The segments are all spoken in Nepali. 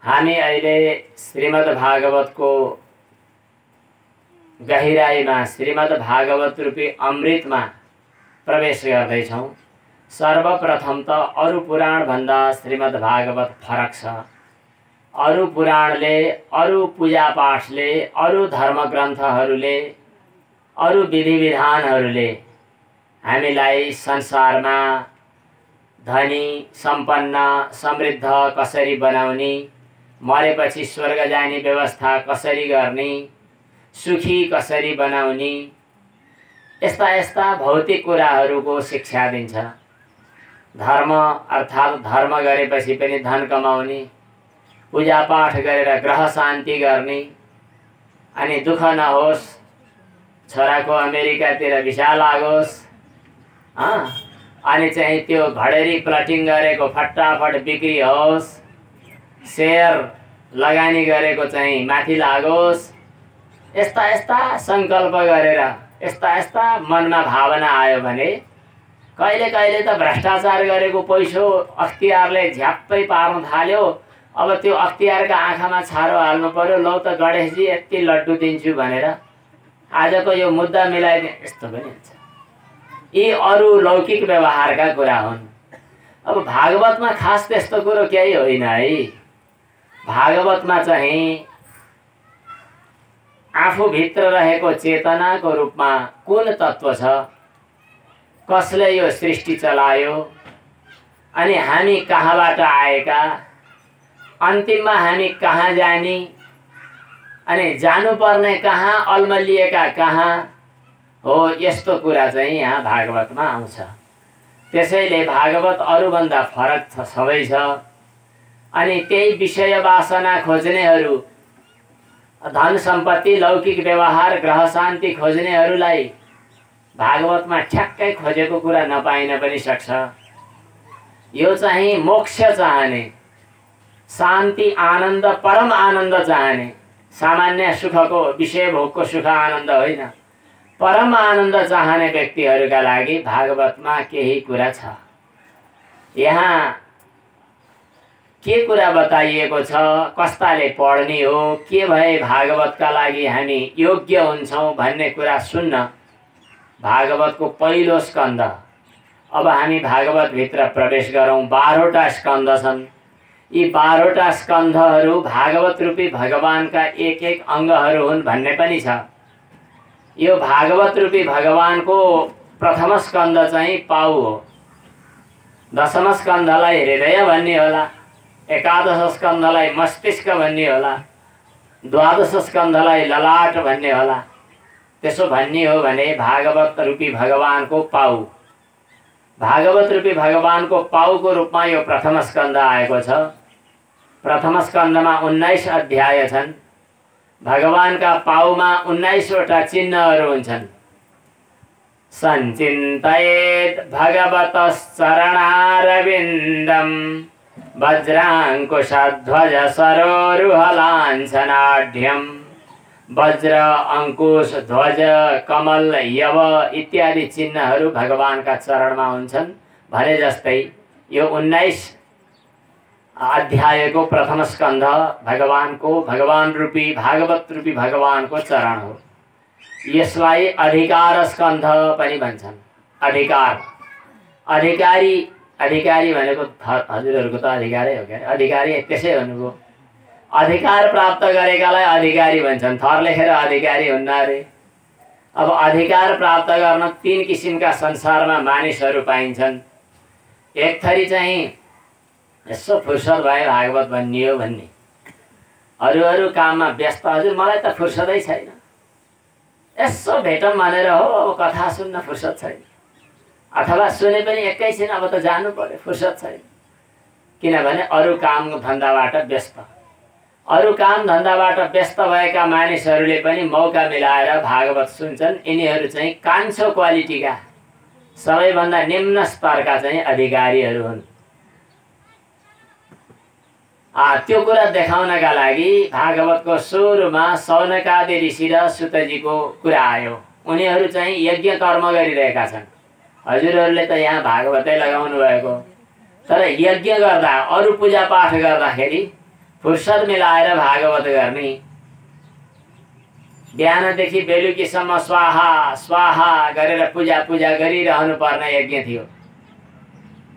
हामी अहिले श्रीमद् भागवतको गहिराईमा श्रीमद् भागवत रूपी अमृतमा प्रवेश गर्दैछौँ। सर्वप्रथम त अरु पुराण भन्दा श्रीमद् भागवत फरक छ। अरु पुराणले, अरु पूजा पाठले, अरु धर्मग्रन्थहरूले, अरु विधि विधानहरूले हामीलाई संसारमा धनी, सम्पन्न, समृद्ध कसरी बनाउने, मरेपछि स्वर्ग जाने व्यवस्था कसरी गर्ने, सुखी कसरी बनाउने, यस्ता यस्ता भौतिक कुराहरूको शिक्षा दिन्छ। धर्म अर्थात् धर्म गरेपछि पनि धन कमाउने, पूजा पाठ गरेर ग्रह शान्ति गर्ने, अनि दुःख नहोस्, छोराको अमेरिकातिर भिसा लागोस्, अनि चाहिँ त्यो घडेरी प्लटिङ गरेको फटाफट बिक्री होस्, सेयर लगानी गरेको चाहिँ माथि लागोस्, यस्ता यस्ता संकल्प गरेर यस्ता यस्ता मनमा भावना आयो भने कहिले कहिले त भ्रष्टाचार गरेको पैसो अख्तियारले झ्याप्पै पार्न थाल्यो। अब त्यो अख्तियारका आँखामा छारो हाल्नु पर्यो, लौ त गणेशजी यति लड्डु दिन्छु भनेर आजको यो मुद्दा मिलाइदिए, यस्तो पनि हुन्छ। यी अरू लौकिक व्यवहारका कुरा हुन्। अब भागवतमा खास त्यस्तो कुरो केही होइन है। भागवतमा चाहिँ आफूभित्र रहेको चेतनाको रूपमा कुन तत्त्व छ, कसले यो सृष्टि चलायो, अनि हामी कहाँबाट आएका, अन्तिममा हामी कहाँ जाने, अनि जानुपर्ने कहाँ, अल्मलिएका कहाँ हो, यस्तो कुरा चाहिँ यहाँ भागवतमा आउँछ। त्यसैले भागवत अरूभन्दा फरक सबै छ। अनि त्यही विषय वासना खोज्नेहरू, धन सम्पत्ति, लौकिक व्यवहार, ग्रह शान्ति खोज्नेहरूलाई भागवतमा ठ्याक्कै खोजेको कुरा नपाइन पनि सक्छ। यो चाहिँ मोक्ष चाहने, शान्ति, आनन्द, परम आनन्द चाहने, सामान्य सुखको, विषय भोगको सुख आनन्द होइन, परम आनन्द चाहने व्यक्तिहरूका लागि भागवतमा केही कुरा छ। यहाँ के कुरा बताइएको छ, कस्ताले पढ्ने हो, के भए भागवतका लागि हामी योग्य हुन्छौँ भन्ने कुरा सुन्न भागवतको पहिलो स्कन्द। अब हामी भागवतभित्र प्रवेश गरौँ। 12वटा स्कन्द छन्। यी 12वटा स्कन्धहरू भागवत रूपी भगवानका एक एक अङ्गहरू हुन् भन्ने पनि छ। यो भागवत रूपी भगवानको प्रथम स्कन्द चाहिँ पाउ हो। 10म स्कन्धलाई हृदय भन्ने होला, 11 स्कन्धलाई मस्तिष्क भन्ने होला, 12 स्कन्धलाई ललाट भन्ने होला। त्यसो भन्ने हो भने भागवत रूपी भगवानको पाउ, भागवत रूपी भगवानको पाउको रूपमा यो प्रथम स्कन्द आएको छ। प्रथम स्कन्दमा 19 अध्याय छन्। भगवानका पाउमा 19वटा चिन्हहरू हुन्छन्। सञ्चिन्तयेत् भगवतश्चरणारविन्दं वज्राङ्कुशध्वज सरोरुहलाञ्छनाढ्यं वज्र, अंकुश, ध्वज, कमल, यव इत्यादि चिन्हहरू भगवानका चरणमा हुन्छन् भने जस्तै यो 19 अध्यायको प्रथम स्कन्ध भगवानको, भगवान रूपी, भागवत रूपी भगवानको चरण हो। यसलाई अधिकार स्कन्ध पनि भन्छन्। अधिकार, अधिकारी, अधिकारी भनेको हजुरहरूको त अधिकारै हो क्या, अधिकारी त्यसै भन्नुभयो। अधिकार प्राप्त गरेकालाई अधिकारी भन्छन्। थर लेखेर अधिकारी हुन्न अरे। अब अधिकार प्राप्त गर्न 3 किसिमका संसारमा मानिसहरू पाइन्छन्। एक थरी चाहिँ यसो फुर्सद भए भागवत भन्ने हो भन्ने, अरू काममा व्यस्त, हजुर मलाई त फुर्सदै छैन, यसो भेटौँ भनेर हो, अब कथा सुन्न फुर्सद छैन, अथवा सुने पनि एकैछिन अब त जानु पर्यो, फुर्सद छैन। किनभने अरू काम धन्दाबाट व्यस्त। अरू काम धन्दाबाट व्यस्त भएका मानिसहरूले पनि मौका मिलाएर भागवत सुन्छन्। यिनीहरू चाहिँ कान्छो क्वालिटीका, सबैभन्दा निम्न स्तरका चाहिँ अधिकारीहरू हुन्। त्यो कुरा देखाउनका लागि भागवतको सुरुमा सौनकादि ऋषि र सुतजीको कुरा आयो। उनीहरू चाहिँ यज्ञ कर्म गरिरहेका छन्। हजुरहरूले त यहाँ भागवतै लगाउनु भएको, तर यज्ञ गर्दा, अरू पूजा पाठ गर्दाखेरि फुर्सद मिलाएर भागवत गर्ने। बिहानदेखि बेलुकीसम्म स्वाहा स्वाहा गरेर पूजा गरिरहनु पर्ने यज्ञ थियो।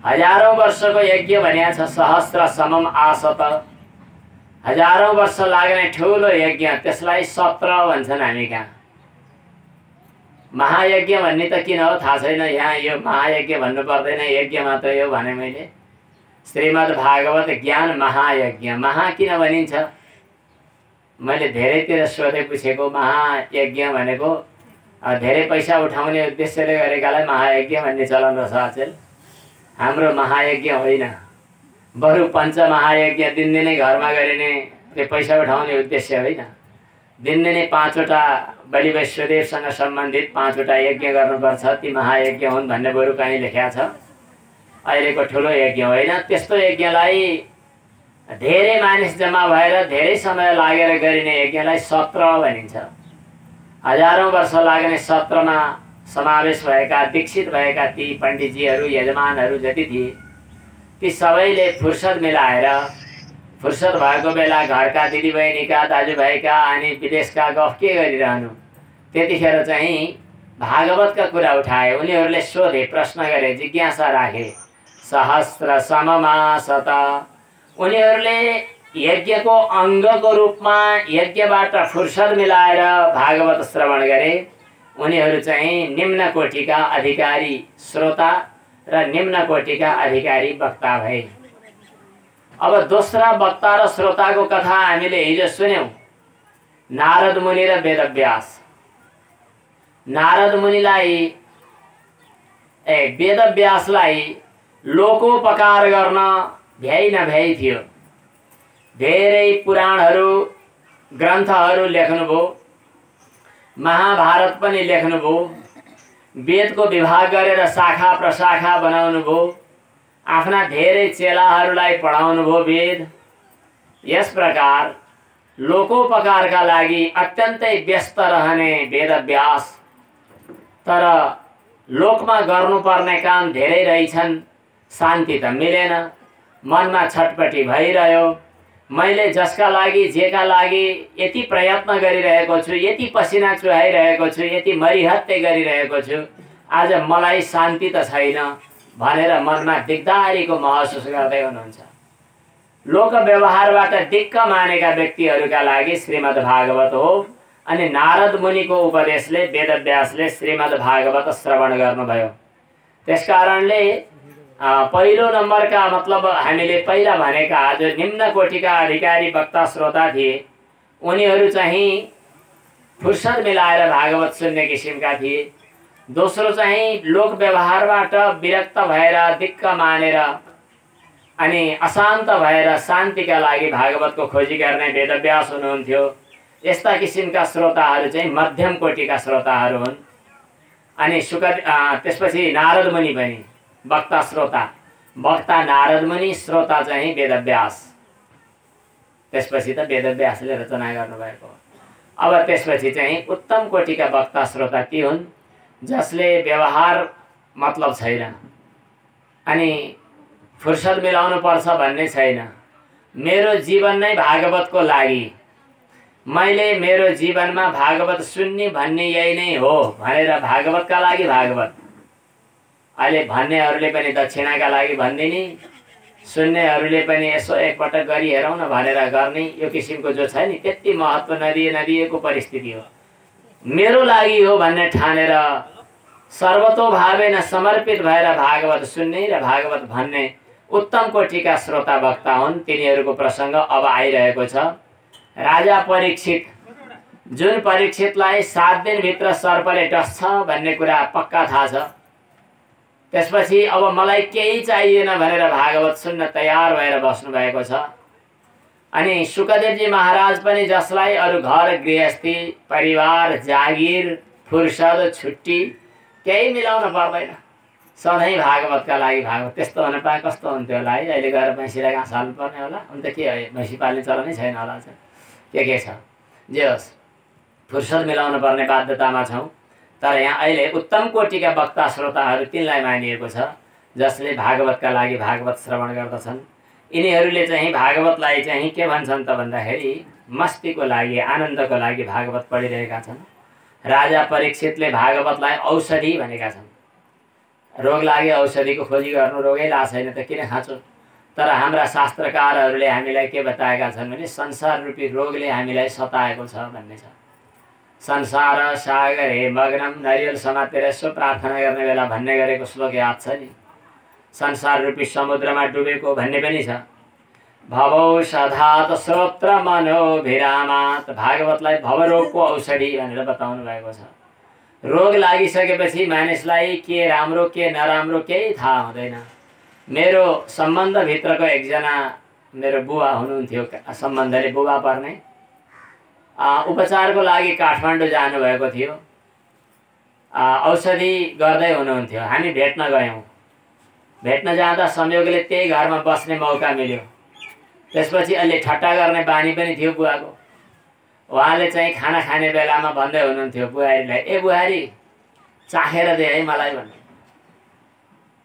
हजारौं वर्षको यज्ञ भनिएको छ। सहस्र समम आसत, हजारौं वर्ष लाग्ने ठुलो यज्ञ, त्यसलाई सत्र भन्छन् हामी कहाँ। महायज्ञ भन्ने त किन हो थाहा छैन। यहाँ यो महायज्ञ भन्नु पर्दैन, यज्ञ मात्रै हो भने मैले। श्रीमद् भागवत ज्ञान महायज्ञ। महा किन भनिन्छ? मैले धेरैतिर सोधे पुछेको। महायज्ञ भनेको धेरै पैसा उठाउने उद्देश्यले गरेकालाई महायज्ञ भन्ने चलन रहेछ अचेल। हाम्रो महायज्ञ होइन, बरु पञ्चमहायज्ञ दिनदिनै घरमा गरिने, त्यो पैसा उठाउने उद्देश्य होइन। दिनदिनै 5वटा बलि वैश्वदेवसँग सम्बन्धित 5वटा यज्ञ गर्नुपर्छ, ती महायज्ञ हुन् भन्ने बरु कहीँ लेखेको छ। अहिलेको ठुलो यज्ञ होइन। त्यस्तो यज्ञलाई धेरै मानिस जम्मा भएर धेरै समय लागेर गरिने यज्ञलाई सत्र भनिन्छ। हजारौं वर्ष लाग्ने सत्रमा समावेश भएका, दीक्षित भएका ती पण्डितजीहरू, यजमानहरू जति थिए, ती सबैले फुर्सद मिलाएर, फुर्सद भएको बेला घरका दिदीबहिनीका, दाजुभाइका अनि विदेशका गफ के गरिरहनु, त्यतिखेर चाहिँ भागवतका कुरा उठाए। उनीहरूले सोधे, प्रश्न गरे, जिज्ञासा राखे। सहस्र सममासत, उनीहरूले यज्ञको अङ्गको रूपमा यज्ञबाट फुर्सद मिलाएर भागवत श्रवण गरे। उनीहरू चाहिँ निम्न कोटिका अधिकारी श्रोता र निम्न कोटिका अधिकारी वक्ता भए। अब दोस्रा वक्ता र श्रोताको कथा हामीले हिजो सुन्यौं। नारद मुनि र वेदव्यास। नारद मुनिलाई वेदव्यासलाई लोकोपकार गर्न भ्याइ नभ्याइ थियो। धेरै पुराणहरू, ग्रन्थहरू लेख्नुभयो, महाभारत पनि लेख्नुभयो, वेदको विभाग गरेर शाखा प्रशाखा बनाउनुभयो, आफ्ना धेरै चेलाहरूलाई पढाउनुभयो वेद। यस प्रकार लोकोपकारका लागि अत्यन्तै व्यस्त रहने वेदव्यास, तर लोकमा गर्नुपर्ने काम धेरै रहेछन्, शान्ति त मिलेन, मनमा छटपटी भइरह्यो। मैले जसका लागि, जेका लागि यति प्रयत्न गरिरहेको छु, यति पसिना चुहाइरहेको छु, यति मरिहत्ते गरिरहेको छु, आज मलाई शान्ति त छैन भनेर मनमा दिक्दारीको महसुस गर्दै हुनुहुन्छ। लोक व्यवहारबाट दिक्क मानेका व्यक्तिहरूका लागि श्रीमद् भागवत हो। अनि नारद मुनिको उपदेशले वेदव्यासले श्रीमद् भागवत श्रवण गर्नुभयो। त्यसकारणले पहिलो नम्बरका, मतलब हामीले पहिला भनेका जो निम्न कोटिका अधिकारी वक्ता श्रोता थिए, उनीहरू चाहिँ फुर्सद मिलाएर भागवत सुन्ने किसिमका थिए। दोस्रो चाहिँ लोक व्यवहारबाट विरक्त भएर, दिक्क मानेर अनि अशान्त भएर शान्तिका लागि भागवतको खोजी गर्ने वेदव्यास हुनुहुन्थ्यो। यस्ता किसिमका श्रोताहरू चाहिँ मध्यम कोटिका श्रोताहरू हुन्। अनि त्यसपछि नारद मुनि पनि वक्ता श्रोता। वक्ता नारद मुनि, श्रोता चाहिँ वेदव्यास। त्यसपछि त वेदव्यासले रचना गर्नुभएको। अब त्यसपछि चाहिँ उत्तम कोटिका वक्ता श्रोता ती हुन् जसले व्यवहार मतलब छैन अनि फुर्सद मिलाउनु पर्छ भन्ने छैन। मेरो जीवन नै भागवतको लागि, मैले मेरो जीवनमा भागवत सुन्ने भन्ने यही नै हो भनेर भागवतका लागि भागवत। अहिले भन्नेहरूले पनि दक्षिणाका लागि भन्दिने, सुन्नेहरूले पनि यसो एकपटक गरी हेरौँ न भनेर गर्ने, यो किसिमको जो छ नि, त्यति महत्त्व नदिएको परिस्थिति हो। मेरो लागि हो भन्ने ठानेर सर्वतोभावेन समर्पित भएर भागवत सुन्ने र भागवत भन्ने उत्तम कोटिका श्रोता वक्ता हुन्। तिनीहरूको प्रसङ्ग अब आइरहेको छ। राजा परीक्षित, जुन परीक्षितलाई 7 दिनभित्र सर्पले डस्छ भन्ने कुरा पक्का थाहा छ। त्यसपछि अब मलाई केही चाहिएन भनेर भागवत सुन्न तयार भएर बस्नु भएको छ। अनि सुकदेवजी महाराज पनि, जसलाई अरू घर गृहस्थी, परिवार, जागिर, फुर्सद, छुट्टी केही मिलाउन पर्दैन, सधैँ भागवतका लागि भागवत। त्यस्तो हुन पाए कस्तो हुन्थ्यो होला है। अहिले गएर भैँसीलाई घाँस हाल्नु पर्ने होला, अन्त के है, भैँसी पाल्ने चलनै छैन होला। के छ, जे होस्, फुर्सद मिलाउनु पर्ने बाध्यतामा छौँ। तर यहाँ अहिले उत्तम कोटिका वक्ता श्रोताहरू तिनलाई मानिएको छ जसले भागवतका लागि भागवत श्रवण गर्दछन्। यिनीहरूले चाहिँ भागवतलाई चाहिँ के भन्छन् त भन्दाखेरि मस्तीको लागि आनन्दको लागि भागवत पढिरहेका छन्। राजा परीक्षितले भागवतलाई औषधि भनेका छन्। रोग लागे औषधिको खोजी गर्नु, रोगै ला छैन त किन खाँचो। तर हाम्रा शास्त्रकारहरूले हामीलाई के बताएका छन् भने संसार रूपी रोगले हामीलाई सताएको छ भन्ने छ। संसार सागर हे मग्नम, नरियल समातेर यसो प्रार्थना गर्ने बेला भन्ने गरेको श्लोक याद छ नि, संसार रूपी समुद्रमा डुबेको भन्ने पनि छ। भवौ सधात श्रोत्र मनोभिरामात, भागवतलाई भवरोगको औषधि भनेर बताउनु भएको छ। रोग लागिसकेपछि मानिसलाई के राम्रो के नराम्रो केही थाहा हुँदैन। मेरो सम्बन्धभित्रको एकजना मेरो बुवा हुनुहुन्थ्यो, सम्बन्धले बुबा पर्ने, उपचारको लागि काठमाडौँ जानुभएको थियो। औषधि गर्दै हुनुहुन्थ्यो। हामी भेट्न गयौँ। भेट्न जाँदा संयोगले त्यही घरमा बस्ने मौका मिल्यो। त्यसपछि अलि ठट्टा गर्ने बानी पनि थियो बुवाको। उहाँले चाहिँ खाना खाने बेलामा भन्दै हुनुहुन्थ्यो बुहारीलाई, ए बुहारी चाखेर दे है मलाई भन्नु।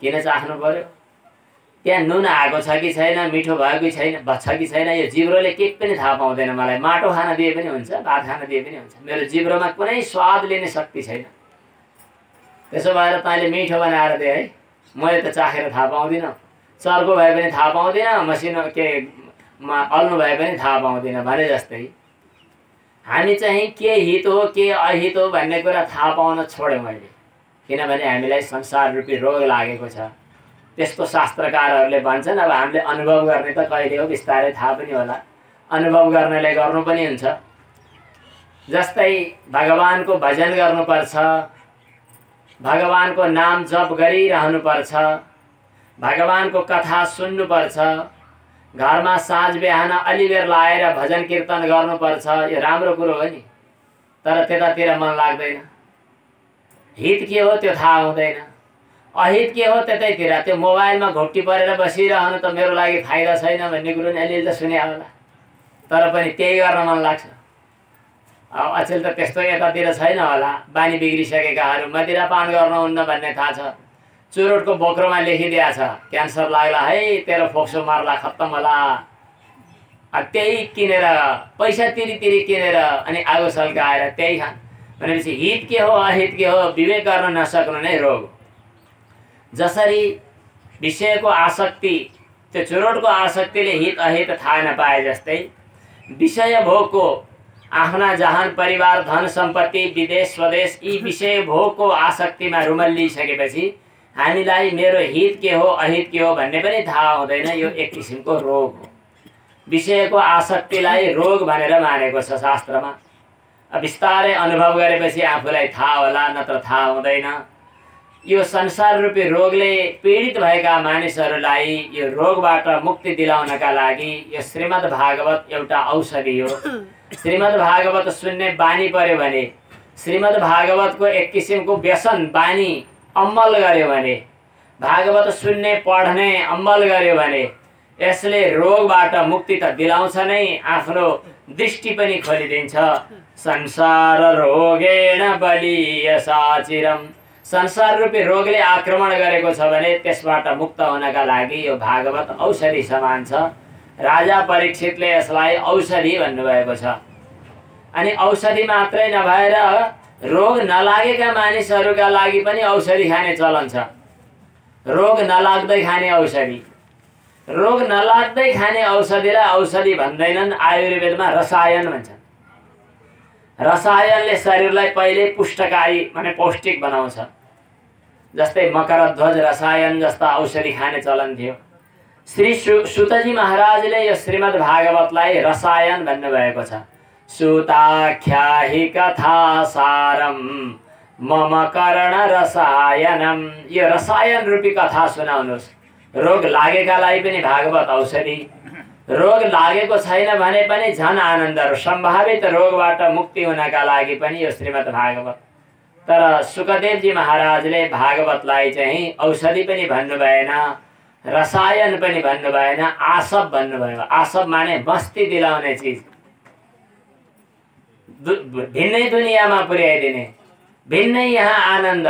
किन चाख्नु पर्यो? त्यहाँ नुन आएको छ कि छैन, मिठो भयो कि छैन, छ कि छैन, यो जिब्रोले केही पनि थाहा पाउँदैन। मलाई माटो खान दिए पनि हुन्छ, भात खान दिए पनि हुन्छ, मेरो जिब्रोमा कुनै स्वाद लिने शक्ति छैन। त्यसो भएर तैँले मिठो बनाएर दे है, मैले त चाखेर थाहा पाउँदिनँ, चर्को भए पनि थाहा पाउँदिनँ, मसिनो के अल्नु भए पनि थाहा पाउँदिनँ भने जस्तै हामी चाहिँ के हित हो के अहित हो भन्ने कुरा थाहा पाउन छोड्यौँ अहिले। किनभने हामीलाई संसार रूपी रोग लागेको छ। त्यस्तो शास्त्रकारहरूले भन्छन्। अब हामीले अनुभव गर्ने त कहिले हो, बिस्तारै थाहा पनि होला, अनुभव गर्नेले गर्नु पनि हुन्छ। जस्तै भगवानको भजन गर्नुपर्छ, भगवानको नाम जप गरिरहनुपर्छ, भगवानको कथा सुन्नुपर्छ, घरमा साँझ बिहान अलि बेर लाएर भजन कीर्तन गर्नुपर्छ। यो राम्रो कुरो हो नि, तर त्यतातिर मन लाग्दैन। हित के हो त्यो थाहा हुँदैन, अहित के हो त्यतैतिर। त्यो मोबाइलमा घोप्टी परेर बसिरहनु त मेरो लागि फाइदा छैन भन्ने कुरो नि अलिअलि त सुने होला, तर पनि त्यही गर्न मन लाग्छ। अब अचेल त त्यस्तो यतातिर छैन होला। बानी बिग्रिसकेकाहरू मदिरापान गर्नुहुन्न भन्ने थाहा छ, चुरोटको बोक्रोमा लेखिदिया छ क्यान्सर लाग्ला है, तेरो फोक्सो मार्ला, खत्तम होला। त्यही किनेर पैसा तिरी तिरी किनेर अनि आगो सल्काएर त्यही खान भनेपछि हित के हो अहित के हो विवेक गर्न नसक्नु नै रोग। जसरी विषयको आसक्ति, त्यो चुरोटको आसक्तिले हित अहित थाहा नपाए जस्तै विषय भोगको आफ्ना जहान परिवार धन सम्पत्ति विदेश स्वदेश यी विषय भोगको आसक्तिमा रुमल्लिसकेपछि हामीलाई मेरो हित के हो अहित के हो भन्ने पनि थाहा हुँदैन। यो एक किसिमको रोग हो। विषयको आसक्तिलाई रोग भनेर मानेको छ शास्त्रमा। बिस्तारै अनुभव गरेपछि आफूलाई थाहा होला, नत्र थाहा हुँदैन। यो संसार रूपी रोगले पीडित भएका मानिसहरूलाई यो रोगबाट मुक्ति दिलाउनका लागि यो श्रीमद् भागवत एउटा औषधि हो। श्रीमद् भागवत सुन्ने बानी पर्यो भने, श्रीमद् भागवतको एक किसिमको व्यसन बानी अमल गर्यो भने, भागवत सुन्ने पढ्ने अमल गर्यो भने यसले रोगबाट मुक्ति त दिलाउँछ नै, आफ्नो दृष्टि पनि खोलिदिन्छ। संसार रोगेण बलीय साचिरम, संसार रूपी रोगले आक्रमण गरेको छ भने त्यसबाट मुक्त हुनका लागि यो भागवत औषधि समान छ। राजा परीक्षितले यसलाई औषधि भन्नुभएको छ। अनि औषधि मात्रै नभएर रोग नलागेका मानिसहरूका लागि पनि औषधि खाने चलन छ। रोग नलाग्दै खाने औषधि, रोग नलाग्दै खाने औषधिलाई औषधि भन्दैनन्, आयुर्वेदमा रसायन भन्छन्। रसायनले शरीरलाई पहिले पुष्टकारी माने पौष्टिक बनाउँछ। जस्तै मकरध्वज रसायन जस्ता औषधि खाने चलन थियो। श्री सुतजी महाराजले यो श्रीमद् भागवतलाई रसायन भन्नुभएको छ। सुताख्याहि कथा सारम मम कर्ण रसायनम, यो रसायन रूपी कथा सुनाउनुहोस्। रोग लागेकालाई पनि भागवत औषधि, रोग लागेको छैन भने पनि झन आनन्द, सम्भावित रोगबाट मुक्ति हुनका लागि पनि यो श्रीमद् भागवत। तर सुखदेवजी महाराजले भागवतलाई चाहिँ औषधि पनि भन्नु भएन, रसायन पनि भन्नु भएन, आसव भन्नुभयो। आसव माने मस्ती दिलाउने चिज, भिन्नै दुनियाँमा पुर्याइदिने, भिन्नै यहाँ आनन्द।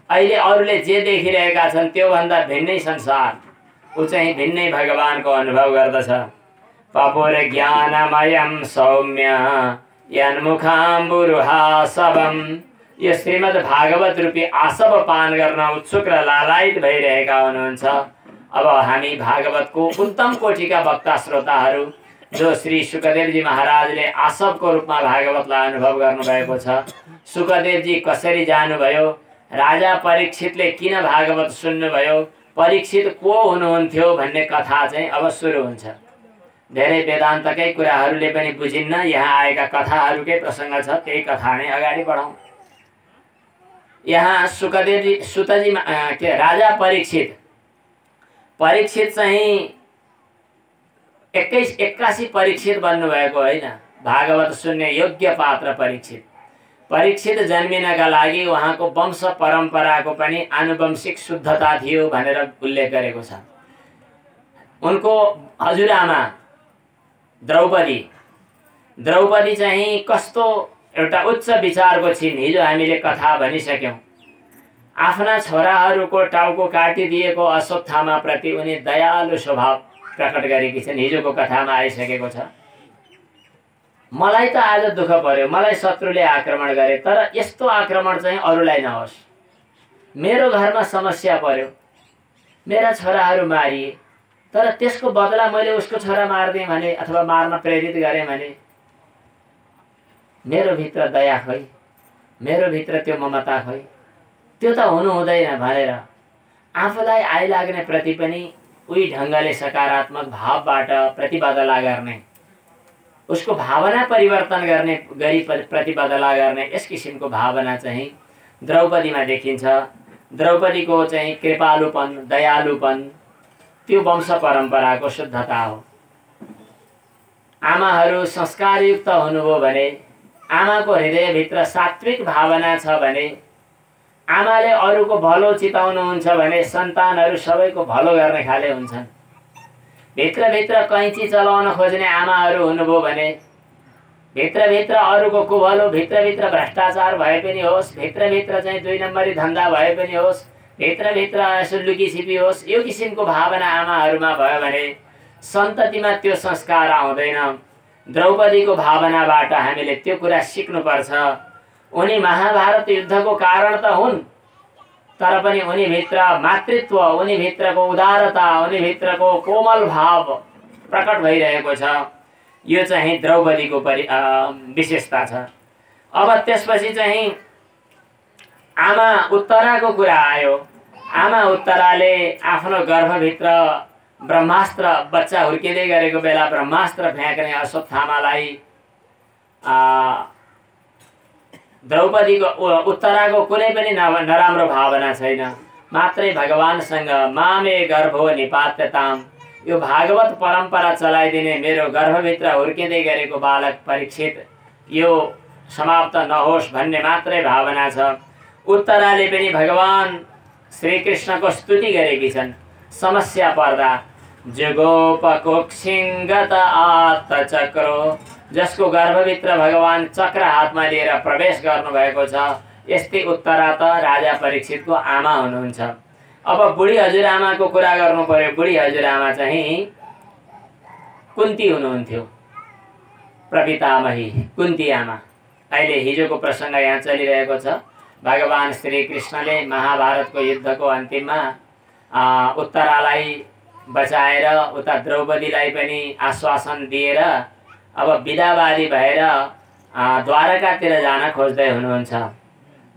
अहिले अरूले जे देखिरहेका छन् त्योभन्दा भिन्नै संसार, ऊ चाहिँ भिन्नै भगवानको अनुभव गर्दछ। पपुर ज्ञानमयं सौम्य यन्मुखाम्बुरुहासवम्। यो श्रीमद् भागवत रूपी आसव पान गर्न उत्सुक र लालायित भइरहेका हुनुहुन्छ। अब हामी भागवतको उत्तम कोटिका वक्ता श्रोताहरू जो श्री सुखदेवजी महाराजले आसवको रूपमा भागवतलाई अनुभव गर्नुभएको छ। सुखदेवजी कसरी जानुभयो, राजा परीक्षितले किन भागवत सुन्नुभयो, परीक्षित को हुनुहुन्थ्यो भन्ने कथा चाहिँ अब सुरु हुन्छ। धेरै वेदान्तकै कुराहरूले पनि बुझिन्न, यहाँ आएका कथाहरूकै प्रसङ्ग छ, त्यही कथा नै अगाडि बढाउँ। यहाँ सुखदेवजी सुतजी के राजा परीक्षित चाहिँ 81 परीक्षित बन्नुभएको होइन, भागवत सुन्ने योग्य पात्र परीक्षित जन्मिनका लागि उहाँको वंश परम्पराको पनि आनुवंशिक शुद्धता थियो भनेर उल्लेख गरेको छ। उनको हजुरआमा द्रौपदी चाहिँ कस्तो एउटा उच्च विचारको छिन्। हिजो हामीले कथा भनिसक्यौँ। आफ्ना छोराहरूको टाउको काटिदिएको अश्वत्थामा प्रति उनी दयालु स्वभाव प्रकट गरेकी छन्। हिजोको कथामा आइसकेको छ। मलाई त आज दुःख पर्यो, मलाई शत्रुले आक्रमण गरे, तर यस्तो आक्रमण चाहिँ अरूलाई नहोस्। मेरो घरमा समस्या पर्यो, मेरा छोराहरू मारिए, तर त्यसको बदला मैले उसको छोरा मारिदिएँ भने अथवा मार्न प्रेरित गरेँ भने मेरो भित्र दया खोइ, मेरो भित्र त्यो ममता खोइ, त्यो त हुनु हुँदैन भनेर आफूलाई आइलाग्ने प्रति पनि उही ढङ्गले सकारात्मक भावबाट प्रतिबदला गर्ने, उसको भावना परिवर्तन गर्ने गरी प्रतिबदला गर्ने यस किसिमको भावना चाहिँ द्रौपदीमा देखिन्छ। द्रौपदीको चाहिँ कृपालुपन, दयालुपन त्यो वंश परम्पराको शुद्धता हो। आमाहरू संस्कारयुक्त हुनुभयो भने, आमाको हृदयभित्र सात्विक भावना छ भने, आमाले अरूको भलो चिताउनुहुन्छ भने सन्तानहरू सबैको भलो गर्ने खाले हुन्छन्। भित्रभित्र कैँची चलाउन खोज्ने आमाहरू हुनुभयो भने, भित्रभित्र अरूको कुभलो, भित्रभित्र भ्रष्टाचार भए पनि होस्, भित्रभित्र चाहिँ 2 नम्बरी धन्दा भए पनि होस्, भित्रभित्र यसो लुकीछिपी होस्, यो किसिमको भावना आमाहरूमा भयो भने सन्ततिमा त्यो संस्कार आउँदैन। द्रौपदीको भावनाबाट हामीले त्यो कुरा सिक्नुपर्छ। उनी महाभारत युद्धको कारण त हुन्, तर पनि उनी भित्र मातृत्व, उनी भित्रको उदारता, उनी भित्रको कोमल भाव प्रकट भइरहेको छ। यो चाहिँ द्रौपदीको विशेषता छ। अब त्यसपछि चाहिँ आमा उत्तराको कुरा आयो। आमा उत्तराले आफ्नो गर्भभित्र ब्रह्मास्त्र, बच्चा हुर्किँदै गरेको बेला ब्रह्मास्त्र फ्याँक्ने अश्वत्थामालाई द्रौपदीको उत्तराको कुनै पनि नराम्रो भावना छैन, मात्रै भगवानसँग मामे गर्भो निपात्यताम, यो भागवत परम्परा चलाइदिने मेरो गर्भभित्र हुर्किँदै गरेको बालक परीक्षित यो समाप्त नहोस् भन्ने मात्रै भावना छ। उत्तराले पनि भगवान श्रीकृष्णको स्तुति गरेकी छन्। समस्या पर्दा जुगोपकुक्षिङ्गत आत्तचक्रो, जसको गर्भभित्र भगवान चक्र हातमा लिएर प्रवेश गर्नुभएको छ, यस्तै उत्तरा त राजा परीक्षितको आमा हुनुहुन्छ। अब बुढी हजुरआमाको कुरा गर्नु पर्यो। बुढी हजुरआमा चाहिँ कुन्ती हुनुहुन्थ्यो, प्रपितामही कुन्ती आमा। अहिले हिजोको प्रसङ्ग यहाँ चलिरहेको छ। भगवान श्रीकृष्णले महाभारतको युद्धको अन्तिममा उत्तरालाई बचाएर उता द्रौपदीलाई पनि आश्वासन दिएर अब विदावादी भएर द्वारकातिर जान खोज्दै हुनुहुन्छ।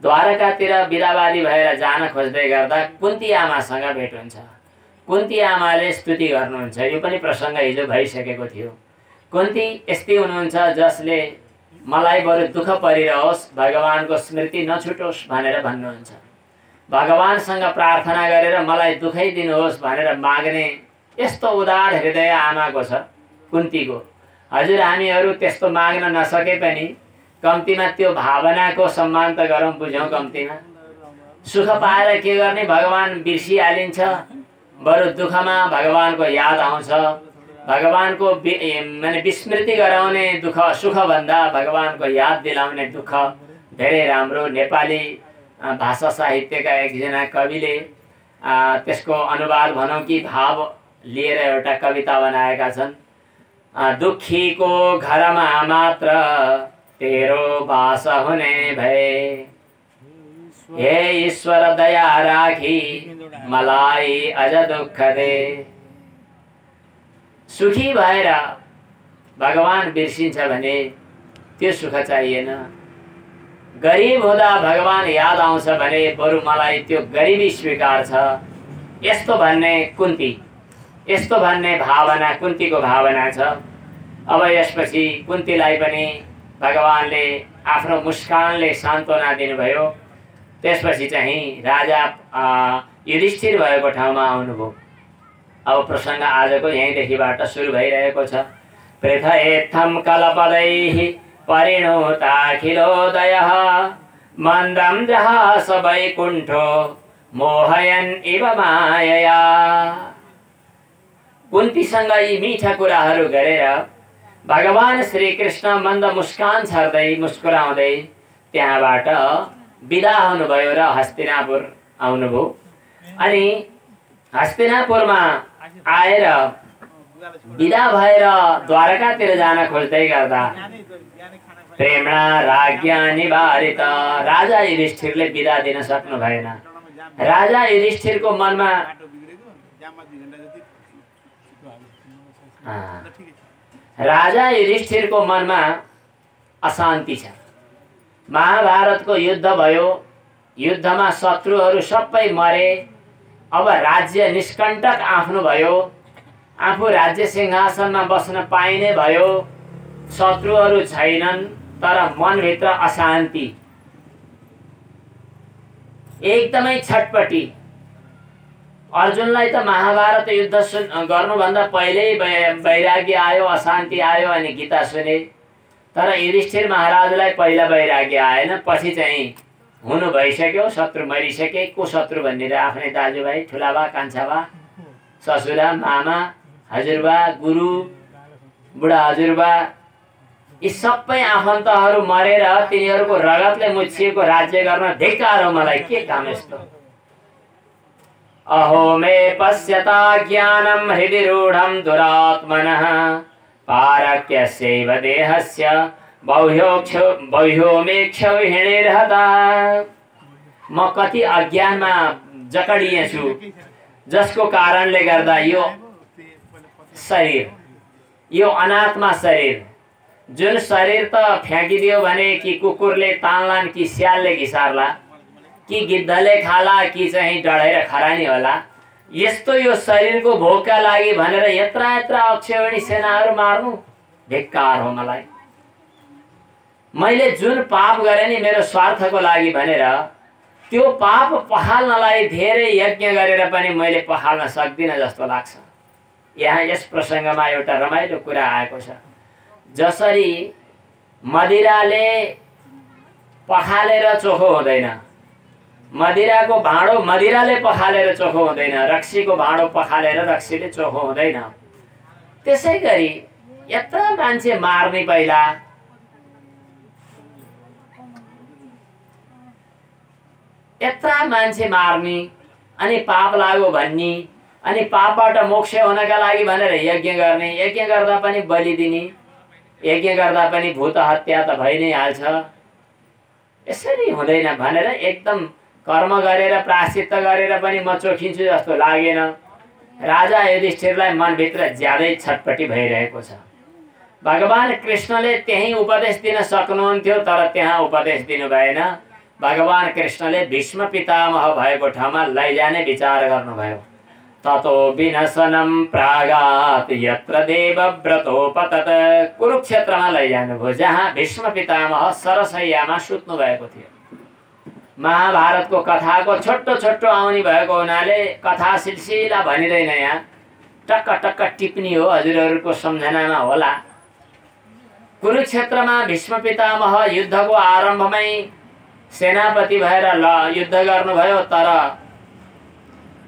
द्वारकातिर विदावादी भएर जान खोज्दै गर्दा कुन्ती आमासँग भेट हुन्छ। कुन्ती आमाले स्तुति गर्नुहुन्छ। यो पनि प्रसङ्ग हिजो भइसकेको थियो। कुन्ती यस्तै हुनुहुन्छ जसले मलाई बरु दुःख परिरहोस्, भगवानको स्मृति नछुटोस् भनेर भन्नुहुन्छ। भगवानसँग प्रार्थना गरेर मलाई दुःखै दिनुहोस् भनेर माग्ने यस्तो उदार हृदय आमाको छ कुन्तीको। हजुर हामीहरू त्यस्तो माग्न नसके पनि कम्तीमा त्यो भावनाको सम्मान त गरौँ, बुझौँ। कम्तीमा सुख पाएर के गर्ने, भगवान बिर्सिहालिन्छ। बरु दुःखमा भगवानको याद आउँछ। भगवानको माने विस्मृति गराउने दुःख सुखभन्दा भगवानको याद दिलाउने दुःख धेरै राम्रो। नेपाली भाषा साहित्यका एकजना कविले त्यसको अनुवाद भनौँ कि भाव लिएर एउटा कविता बनाएका छन्। दुखीको घरमा मात्र तेरो बास हुने भए, हे ईश्वर दया राखी मलाई अझ दुःख दे। सुखी भएर भगवान बिर्सिन्छ भने त्यो सुख चाहिएन। गरिब हुँदा भगवान याद आउँछ भने बरु मलाई त्यो गरिबी स्वीकार छ, यस्तो भन्ने कुन्ती, यस्तो भन्ने भावना कुन्तीको भावना छ। अब यसपछि कुन्तीलाई पनि भगवानले आफ्नो मुस्कानले सान्त्वना दिनुभयो। त्यसपछि चाहिँ राजा युधिष्ठिर भएको ठाउँमा आउनुभयो। अब प्रसङ्ग आजको यहीँदेखिबाट सुरु भइरहेको छ। पृथयेत्थं कलपदैः परिणुताखिलोदयः मन्दं जहास वैकुण्ठो मोहयन् इव मायया। कुन्तीसँग यी मीठा कुराहरू गरेर भगवान श्रीकृष्ण मन्द मुस्कान छर्दै मुस्कुराउँदै त्यहाँबाट बिदा हुनुभयो र हस्तिनापुर आउनुभयो। अनि हस्तिनापुरमा आएर बिदा भएर द्वारकातिर जान खोज्दै गर्दा प्रेमणा राज्ञा निवारित, राजा युधिष्ठिरले बिदा दिन सक्नु भएन। राजा युधिष्ठिरको मनमा राजा युधिष्ठिरको मनमा अशान्ति छ। महाभारतको युद्ध भयो, युद्धमा शत्रुहरू सबै मरे। अब राज्य निष्कण्टक आफ्नो भयो, आफू राज्य सिंहासनमा बस्न पाइने भयो। शत्रुहरू छैनन् तर मनभित्र अशान्ति, एकदमै छटपटी। अर्जुनलाई त महाभारत युद्ध गर्नुभन्दा पहिल्यै वैराग्य आयो, अशान्ति आयो अनि गीता सुने। तर युधिष्ठिर महाराजलाई पहिला वैराग्य आएन, पछि चाहिँ हुनु भइसक्यो, शत्रु मरिसके। को शत्रु भन्ने र आफ्नै दाजुभाइ, ठुलाबा, कान्छाबा, ससुरा, मामा, हजुरबा, गुरु, बुढा हजुरबा, यी सबै आफन्तहरू मरेर तिनीहरूको रगतले मुछिएको राज्य गर्न धिक्कार हो मलाई। के काम यस्तो? अहो मे पश्यता ज्ञानं हृदि रूढं दुरात्मनः पारक्यस्यैव देहस्य बाह्योमेक्षौ हिणिर्हता। म कति अज्ञानमा जकडिएछु, जसको कारणले गर्दा यो शरीर, यो अनात्मा शरीर, जुन शरीर त फ्याँकिदियो भने कि कुकुरले तान्लान्, कि स्यालले घिसार्ला, कि गिद्धले खाला, कि चाहिँ डढेर खरानी होला, यस्तो यो शरीरको भोगका लागि भनेर यत्रा यत्रा अक्षौहिणी सेनाहरू मार्नु धिक्कार हो मलाई। मैले जुन पाप गरेँ नि मेरो स्वार्थको लागि भनेर, त्यो पाप पखाल्नलाई धेरै यज्ञ गरेर पनि मैले पखाल्न सक्दिनँ जस्तो लाग्छ। यहाँ यस प्रसङ्गमा एउटा रमाइलो कुरा आएको छ। जसरी मदिराले पखालेर चोखो हुँदैन, मदिराको भाँडो मदिराले पखालेर चोखो हुँदैन, रक्सीको भाँडो पखालेर रक्सीले चोखो हुँदैन, त्यसै गरी यत्रा मान्छे मार्ने पहिला, यत्रा मान्छे मार्ने, अनि पाप लाग्यो भन्ने, अनि पापबाट मोक्ष हुनका लागि भनेर यज्ञ गर्ने, यज्ञ गर्दा पनि बलि दिने, यज्ञ गर्दा पनि भूत हत्या त भइ नै हाल्छ। यसरी हुँदैन भनेर एकदम कर्म गरेर प्रायश्चित्त गरेर पनि म चोखिन्छु जस्तो लागेन। राजा युधिष्ठिरलाई मनभित्र ज्यादै छटपटी भइरहेको छ। भगवान कृष्णले त्यही उपदेश दिन सक्नुहुन्थ्यो तर त्यहाँ उपदेश दिनु भएन। भगवान कृष्णले भीष्म पितामह भएको ठाउँमा लैजाने विचार गर्नुभयो। ततो विनशनं प्रागात् यत्र देवव्रतोपतत, कुरुक्षेत्रमा लैजानुभयो जहाँ भीष्म पितामह सरसैयामा सुत्नु भएको थियो। महाभारतको कथाको छोटो छोटो आउने भएको हुनाले कथा सिलसिला भनिँदैन, यहाँ टक्क टक्क टिप्पणी हो, हजुरहरूको सम्झनामा होला। कुरुक्षेत्रमा भीष्म पितामह युद्धको आरम्भमै सेनापति भएर युद्ध गर्नुभयो। तर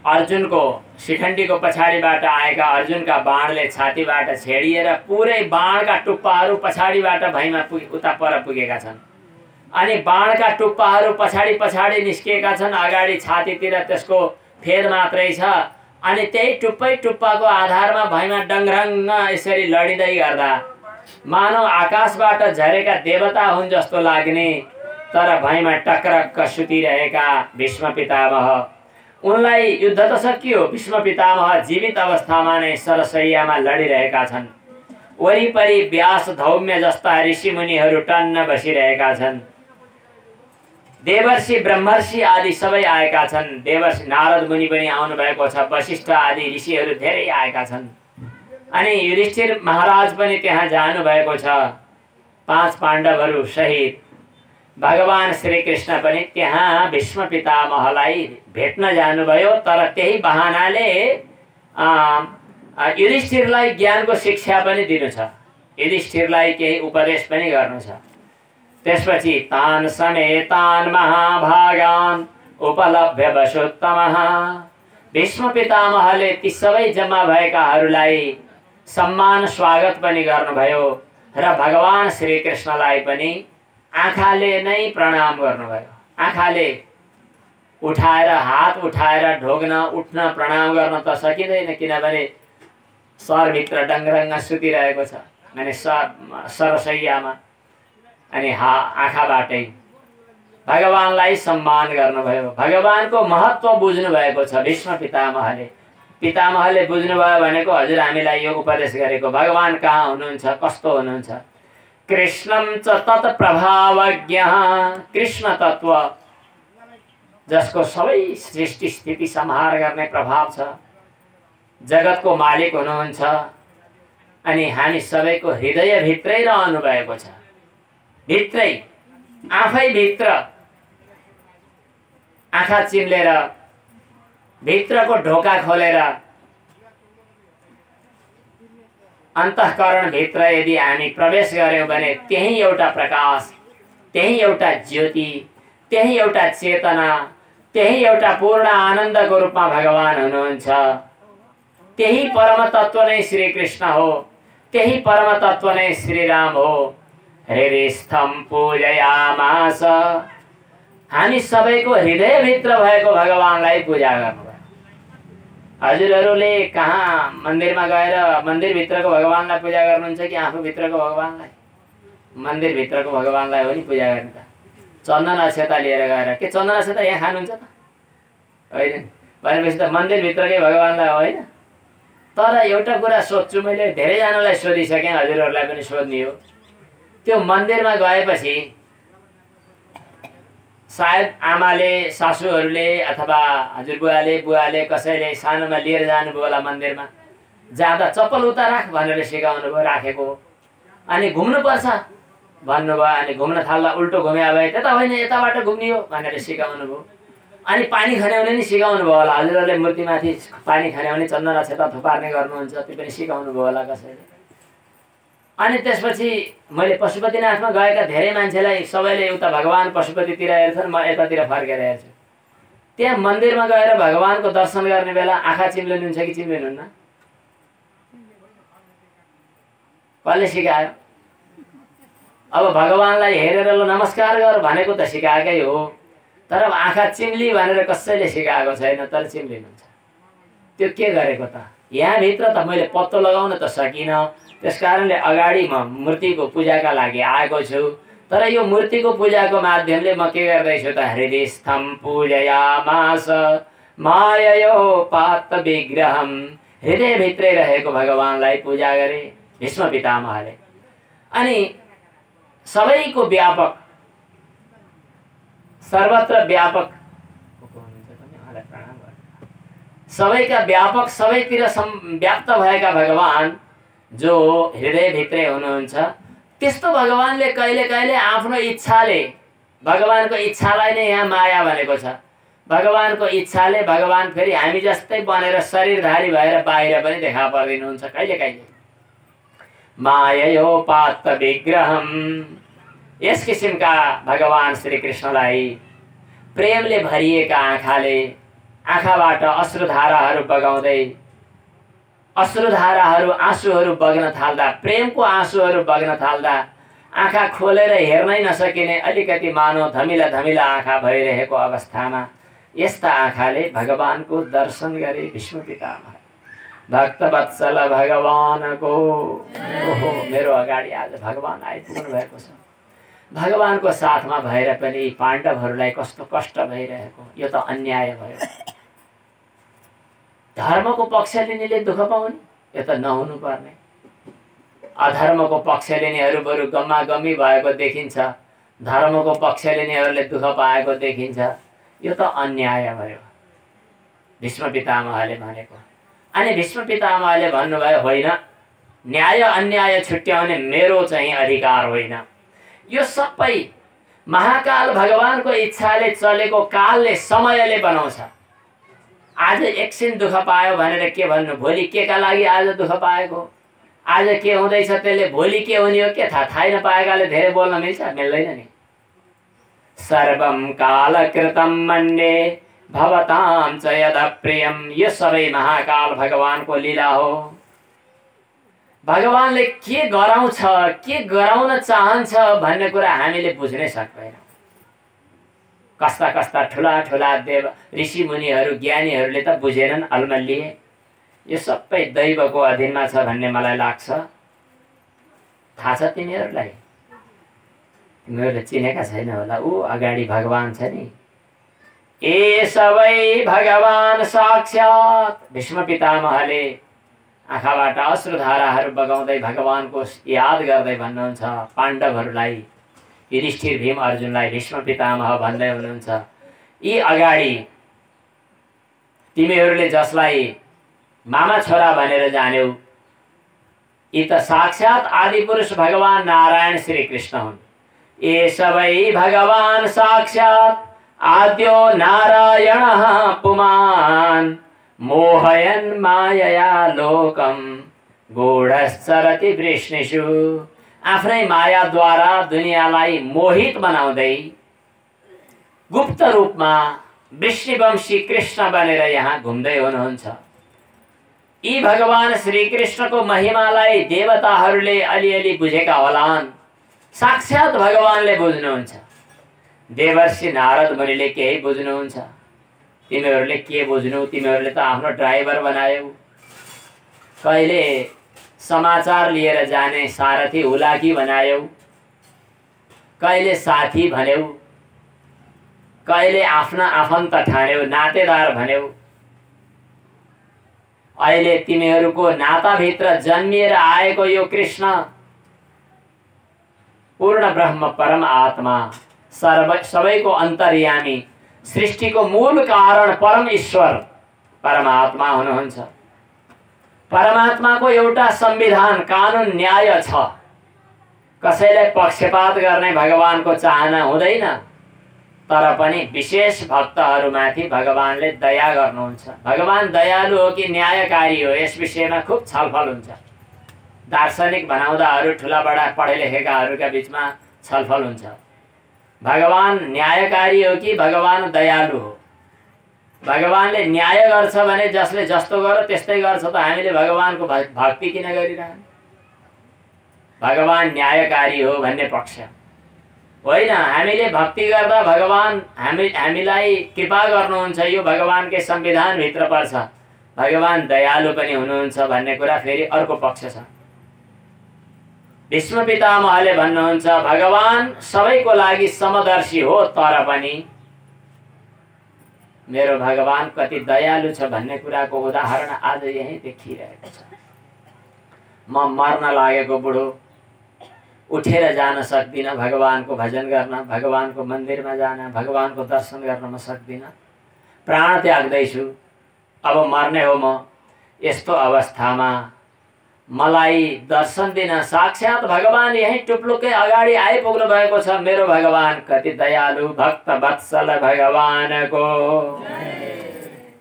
अर्जुनको शिखण्डीको पछाडिबाट आएका अर्जुनका बाणले छातीबाट छेडिएर पुरै बाणका टुप्पाहरू पछाडिबाट भैँमा उता पर पुगेका छन्। अनि बाणका टुप्पाहरू पछाडि पछाडि निस्किएका छन्, अगाडि छातीतिर त्यसको फेद मात्रै छ। अनि त्यही टुप्पै टुप्पाको आधारमा भैमा डङरङ्ग यसरी लडिँदै गर्दा मानव आकाशबाट झरेका देवता हुन् जस्तो लाग्ने, तर भैमा टक्रक्क सुतिरहेका भीष्म पितामह, उनलाई युद्ध त सकियो, भीष्म पितामह जीवित अवस्थामा नै सरसैयामा लडिरहेका छन्। वरिपरि व्यास धौम्य जस्ता ऋषिमुनिहरू टन्न बसिरहेका छन्। देवर्षि ब्रह्मर्षि आदि सबै आएका छन्। देवर्षि नारद मुनि पनि आउनु भएको छ, वशिष्ठ आदि ऋषिहरू धेरै आएका छन्। अनि युधिष्ठिर महाराज पनि त्यहाँ जानु भएको छ, 5 पाण्डवहरू सहित। भगवान श्री कृष्ण पनि त्यहाँ भीष्म पितामहलाई भेट्न जानुभयो, तर त्यही बहानाले युधिष्ठिरलाई ज्ञानको शिक्षा पनि दिनु छ, युधिष्ठिरलाई केही उपदेश पनि गर्नु छ। त्यसपछि तान समेतान महाभागान उपलभ्य वसुत्तमः, भीष्म पितामहले ती सबै जम्मा भएकाहरूलाई सम्मान स्वागत पनि गर्नुभयो र भगवान श्री कृष्णलाई पनि आँखाले नै प्रणाम गर्नुभयो। आँखाले उठाएर, हात उठाएर ढोग्न उठ्न प्रणाम गर्न त सकिँदैन, किनभने सरभित्र डङरङ्ग सुतिरहेको छ, माने सरसैयामा। अनि आँखाबाटै भगवानलाई सम्मान गर्नुभयो। भगवानको महत्त्व बुझ्नु भएको छ भीष्म पितामहले। पितामहले बुझ्नुभयो भनेको हजुर हामीलाई यो उपदेश गरेको, भगवान कहाँ हुनुहुन्छ, कस्तो हुनुहुन्छ। कृष्णं च तत् प्रभावज्ञः, कृष्ण तत्व जसको सबै सृष्टि स्थिति संहार गर्ने प्रभाव छ, जगतको मालिक हुनुहुन्छ। अनि हामी सबैको हृदय भित्रै रहनु भएको छ, भित्रै, आफै भित्र आँखा चिम्लेर, भित्रको ढोका खोलेर, अन्तःकरण भित्र यदि हामी प्रवेश गर्यौं भने त्यही एउटा प्रकाश, त्यही एउटा ज्योति, त्यही एउटा चेतना, त्यही एउटा पूर्ण आनन्दको रूपमा भगवान हुनुहुन्छ। त्यही परम तत्व नै श्री कृष्ण हो, त्यही परम तत्व नै श्री राम हो। हृदिस्थं पूजयामास, हामी सबैको हृदयभित्र भएको भगवानलाई पूजा गर्नुभयो। हजुरहरूले कहाँ मन्दिरमा गएर मन्दिरभित्रको भगवानलाई पूजा गर्नुहुन्छ कि आफूभित्रको भगवानलाई? मन्दिरभित्रको भगवानलाई हो नि पूजा गर्ने त। चन्दन अक्षता लिएर गएर, के चन्दन अक्षता यहाँ खानुहुन्छ त? होइन, भनेपछि त मन्दिरभित्रकै भगवानलाई हो, होइन? तर एउटा कुरा सोध्छु मैले, धेरैजनालाई सोधिसकेँ, हजुरहरूलाई पनि सोध्ने हो। त्यो मन्दिरमा गएपछि सायद आमाले, सासूहरूले अथवा हजुरबुवाले, बुवाले कसैले सानोमा लिएर जानुभयो होला मन्दिरमा। जाँदा चप्पल उता राख भनेर सिकाउनु भयो, राखेको। अनि घुम्नुपर्छ भन्नुभयो, अनि घुम्न थाल्दा उल्टो घुम्या भए त्यता होइन यताबाट घुम्ने हो भनेर सिकाउनु भयो। अनि पानी खन्याउने नि सिकाउनु भयो होला, हजुरहरूले मूर्तिमाथि पानी खन्याउने, चन्दन अक्षता थुपार्ने गर्नुहुन्छ, त्यो पनि सिकाउनु भयो होला कसैले। अनि त्यसपछि मैले पशुपतिनाथमा गएका धेरै मान्छेलाई सबैले उता भगवान पशुपतितिर हेर्छन्, म यतातिर फर्केर हेर्छु। त्यहाँ मन्दिरमा गएर भगवानको दर्शन गर्ने बेला आँखा चिम्लिनुहुन्छ कि चिम्लिनुहुन्न? कसले सिकायो? अब भगवानलाई हेरेर ल नमस्कार गर भनेको त सिकाएकै हो, तर अब आँखा चिम्ली भनेर कसैले सिकाएको छैन, तर चिम्लिनुहुन्छ। त्यो के गरेको त? यहाँभित्र त मैले पत्तो लगाउन त सकिनँ, त्यसकारणले अगाडि म मूर्तिको पूजाका लागि आएको छु। तर यो मूर्तिको पूजाको माध्यमले म के गर्दैछु त? हृदिस्थं पूजयामास माययोपात्त विग्रहम्, हृदयभित्रै रहेको भगवानलाई पूजा गरे भीष्म पितामहले। अनि सबैको व्यापक, सर्वत्र व्यापक, सबैका व्यापक, सबैतिर व्याप्त भएका भगवान जो हृदयभित्रै हुनुहुन्छ, त्यस्तो भगवानले कहिले कहिले आफ्नो इच्छाले, भगवानको इच्छालाई नै यहाँ माया भनेको छ। भगवानको इच्छाले भगवान फेरि हामी जस्तै बनेर शरीरधारी भएर बाहिर पनि देखा पर्दिनुहुन्छ कहिले कहिले। माययोपात्त विग्रहम्, यस किसिमका भगवान श्री कृष्णलाई प्रेमले भरिएका आँखाले, आँखाबाट अश्रुधाराहरू बगाउँदै, अश्रुधाराहरू, आँसुहरू बग्न थाल्दा, प्रेमको आँसुहरू बग्न थाल्दा आँखा खोलेर हेर्नै नसकिने, अलिकति मानव धमिला धमिला आँखा भइरहेको अवस्थामा यस्ता आँखाले भगवानको दर्शन गरे भीष्म पितामह। भक्तवत्सल भगवानको ओहो मेरो अगाडि आज भगवान आइपुग्नु भएको छ। भगवानको साथमा भएर पनि पाण्डवहरूलाई कस्तो कष्ट भइरहेको, यो त अन्याय भयो। धर्मको पक्ष लिनेले दुःख पाउने, यो त नहुनु पर्ने। अधर्मको पक्ष लिनेहरू बरु गम्मागम्मी भएको देखिन्छ, धर्मको पक्ष लिनेहरूले दुःख पाएको देखिन्छ, यो त अन्याय भयो भीष्म पितामहले भनेको। अनि भीष्म पितामहले भन्नुभयो होइन, न्याय अन्याय छुट्याउने मेरो चाहिँ अधिकार होइन। यो सबै महाकाल भगवानको इच्छाले चलेको कालले समयले बनाउँछ। आज एकछिन दुःख पायो भनेर के भन्नु, भोलि केका लागि आज दुःख पाएको, आज के हुँदैछ त्यसले भोलि के हुने हो के थाहै नपाएकाले धेरै बोल्न मिल्छ? मिल्दैन नि। सर्वं कालकृतं मन्ये भवतां च यदप्रियं। यो सबै महाकाल भगवानको लीला हो। भगवानले के गराउँछ, के गराउन चाहन्छ भन्ने कुरा हामीले बुझ्नै सक्दैनौँ। कस्ता कस्ता ठुला ठुला देव ऋषि मुनिहरू ज्ञानीहरूले त बुझेनन्, अल्मलिए। यो सबै दैवको अधीनमा छ भन्ने मलाई लाग्छ। थाहा छ तिमीहरूलाई? तिमीहरूले चिनेका छैन होला, ऊ अगाडि भगवान छ नि। ए सबै भगवान साक्षात्। भीष्म पितामहले आँखाबाट अश्रुधाराहरू बगाउँदै भगवानको याद गर्दै भन्नुहुन्छ पाण्डवहरूलाई, युधिष्ठिर भीम अर्जुनलाई भीष्म पितामह भन्दै हुनुहुन्छ, यी अगाडि तिमीहरूले जसलाई मामा छोरा भनेर जान्यौ, यी त साक्षात् आदिपुरुष भगवान नारायण श्री कृष्ण हुन्। ये सबै भगवान साक्षात् आद्यो नारायणः पुमान् मोहयन् मायया लोकम गूढश्चरति वृष्णिषु। आफ्नै मायाद्वारा दुनियाँलाई मोहित बनाउँदै गुप्त रूपमा वृष्णिवंशी कृष्ण बनेर यहाँ घुम्दै हुनुहुन्छ। यी भगवान श्रीकृष्णको महिमालाई देवताहरूले अलिअलि बुझेका होलान्, साक्षात् भगवानले बुझ्नुहुन्छ। देवर्षि नारद मुनिले केही बुझ्नुहुन्छ? तिमीहरूले के बुझ्नु? तिमीहरूले त आफ्नो ड्राइभर बनायौ, कहिले समाचार लिएर जाने सारथी हुलाकी बनायौ, कहिले साथी भन्यौ, कहिले आफ्ना आफन्त ठान्यौ, नातेदार भन्यौ। अहिले तिमीहरूको नाताभित्र जन्मिएर आएको यो कृष्ण पूर्ण ब्रह्म परम आत्मा, सबैको अन्तर्यामी, सृष्टिको मूल कारण परम ईश्वर परमात्मा हुनुहुन्छ। परमात्माको एउटा संविधान कानुन न्याय छ। कसैलाई पक्षपात गर्ने भगवानको चाहना हुँदैन, तर पनि विशेष भक्तहरूमाथि भगवानले दया गर्नुहुन्छ। भगवान दयालु हो कि न्यायकारी हो, यस विषयमा खूब छलफल हुन्छ। दार्शनिक भनाउँदाहरू ठुला बडा पढे लेखेकाहरूका बीचमा छलफल हुन्छ। भगवान न्यायकारी हो कि भगवान दयालु हो? भगवानले न्याय गर्छ भने जसले जस्तो गर्यो त्यस्तै गर्छ त हामीले भगवानको भक्ति किन गरिरहने? भगवान न्यायकारी हो भन्ने पक्ष होइन। हामीले भक्ति गर्दा भगवान हामीलाई कृपा गर्नुहुन्छ, यो भगवानकै संविधानभित्र पर्छ। भगवान दयालु पनि हुनुहुन्छ भन्ने कुरा फेरि अर्को पक्ष छ। भीष्म पितामहले भन्नुहुन्छ भगवान सबैको लागि समदर्शी हो, तर पनि मेरो भगवान कति दयालु छ भन्ने कुराको उदाहरण आज यही देखिरहेको छ। म मर्न लागेको बुढो उठेर जान सक्दिनँ भगवानको भजन गर्न, भगवानको मन्दिरमा जान, भगवानको दर्शन गर्न म सक्दिनँ, प्राण त्याग्दैछु, अब मर्ने हो म। यस्तो अवस्थामा मलाई दर्शन दिन साक्षात् भगवान यही टुप्लुकै अगाडि आइपुग्नु भएको छ। मेरो भगवान कति दयालु, भक्त वत्सल भगवानको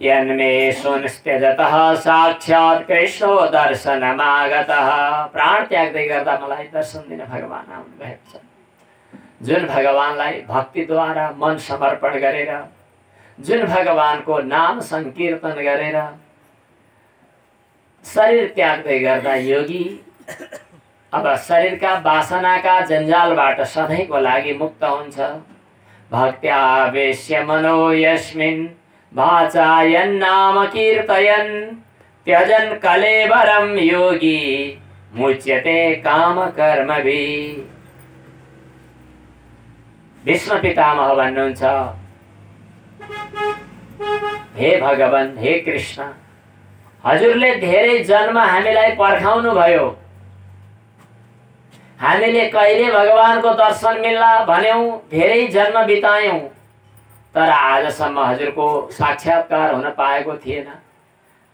यन्मे सुनस्त्यजतः साक्षात् कृष्णो दर्शनमागतः। प्राण त्याग्दै गर्दा मलाई दर्शन दिन भगवान आउनु भएको छ। जुन भगवानलाई भक्तिद्वारा मन समर्पण गरेर, जुन भगवानको नाम संकीर्तन गरेर शरीर त्याग्दै गर्दा योगी अब शरीरका वासनाका जन्जालबाट सधैँको लागि मुक्त हुन्छ। भक्त्यावेश्य मनो यस्मिन् भाचायन् नाम कीर्तयन् त्यजन् कलेवरं योगी मुच्यते काम कर्मभिः। भीष्म पितामह भन्नुहुन्छ, हे भगवान, हे कृष्ण, हजुरले धेरै जन्म हामीलाई पर्खाउनु भयो। हामीले कहिले भगवानको दर्शन मिल्ला भन्यौं, धेरै जन्म बितायौं, तर आजसम्म हजुरको साक्षात्कार हुन पाएको थिएन।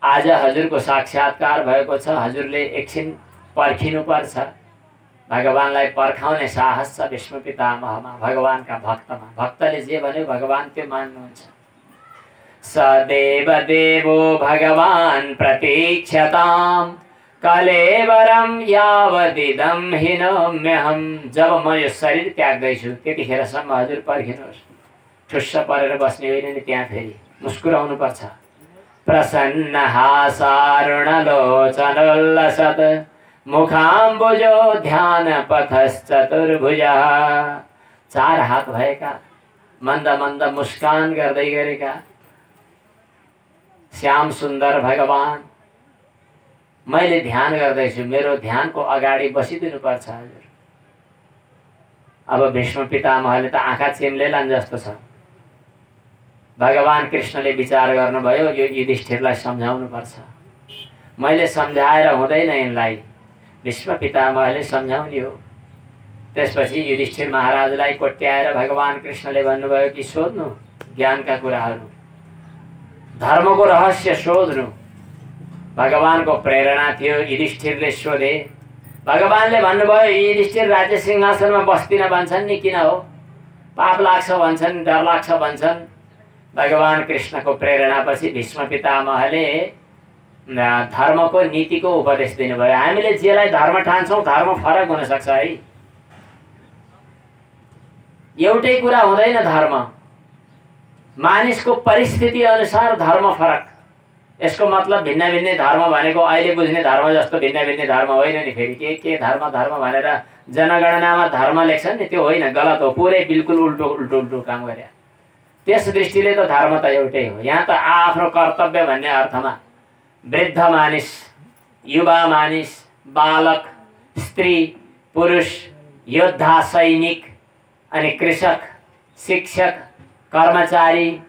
आज हजुरको साक्षात्कार भएको छ। हजुरले एकछिन पर्खिनु पर्छ। भगवानलाई पर्खाउने साहस छ भीष्म पितामहमा, भगवानका भक्तमा। भक्तले जे भन्यो भगवान त्यो मान्नुहुन्छ। सदेव देवो भगवान प्रतीक्षताम् कलेवरं यावदिदं हिनम्यहम्। जब म यो शरीर त्याग्दैछु त्यतिखेरसम्म हजुर पर्खिनुहोस्। ठुस्स परेर बस्ने होइन नि, त्यहाँ फेरि मुस्कुराउनु पर्छ। प्रसन्न हासारुणलोचनोल्लसत् मुखाम्बुजो ध्यान पथश्चतुर्भुजः। चार हात भएका, मन्द मन्द मुस्कान गर्दै गरेका श्याम सुन्दर भगवान, मैले ध्यान गर्दैछु, मेरो ध्यानको अगाडि बसिदिनु पर्छ हजुर। अब भीष्म पितामहले त आँखा चिम्लेलान् जस्तो छ। भगवान कृष्णले विचार गर्नुभयो, यो युधिष्ठिरलाई सम्झाउनु पर्छ। मैले सम्झाएर हुँदैन यिनलाई, भीष्म पितामहले सम्झाउने हो। त्यसपछि युधिष्ठिर महाराजलाई कोट्याएर भगवान कृष्णले भन्नुभयो कि सोध्नु ज्ञानका कुराहरू, धर्मको रहस्य सोध्नु। भगवानको प्रेरणा थियो, युधिष्ठिरले सोधे। भगवानले भन्नुभयो, युधिष्ठिर राज्य सिंहासनमा बस्दिन भन्छन् नि, किन हो? पाप लाग्छ भन्छन्, डर लाग्छ भन्छन्। भगवान कृष्णको प्रेरणापछि भीष्म पितामहले धर्मको नीतिको उपदेश दिनुभयो। हामीले जेलाई धर्म ठान्छौँ, धर्म फरक हुन सक्छ है, एउटै कुरा हुँदैन। धर्म मानिसको परिस्थिति अनुसार धर्म फरक। यसको मतलब भिन्न भिन्न धर्म भनेको अहिले बुझ्ने धर्म जस्तो भिन्न भिन्न धर्म होइन नि। फेरि के धर्म धर्म भनेर जनगणनामा धर्म लेख्छन् नि, त्यो होइन, गलत हो। पुरै बिल्कुल उल्टो उल्टो उल्टो काम गरे। त्यस दृष्टिले त धर्म त एउटै हो। यहाँ त आफ्नो कर्तव्य भन्ने अर्थमा वृद्ध मानिस, युवा मानिस, बालक, स्त्री, पुरुष, योद्धा, सैनिक, अनि कृषक, शिक्षक, कर्मचारी,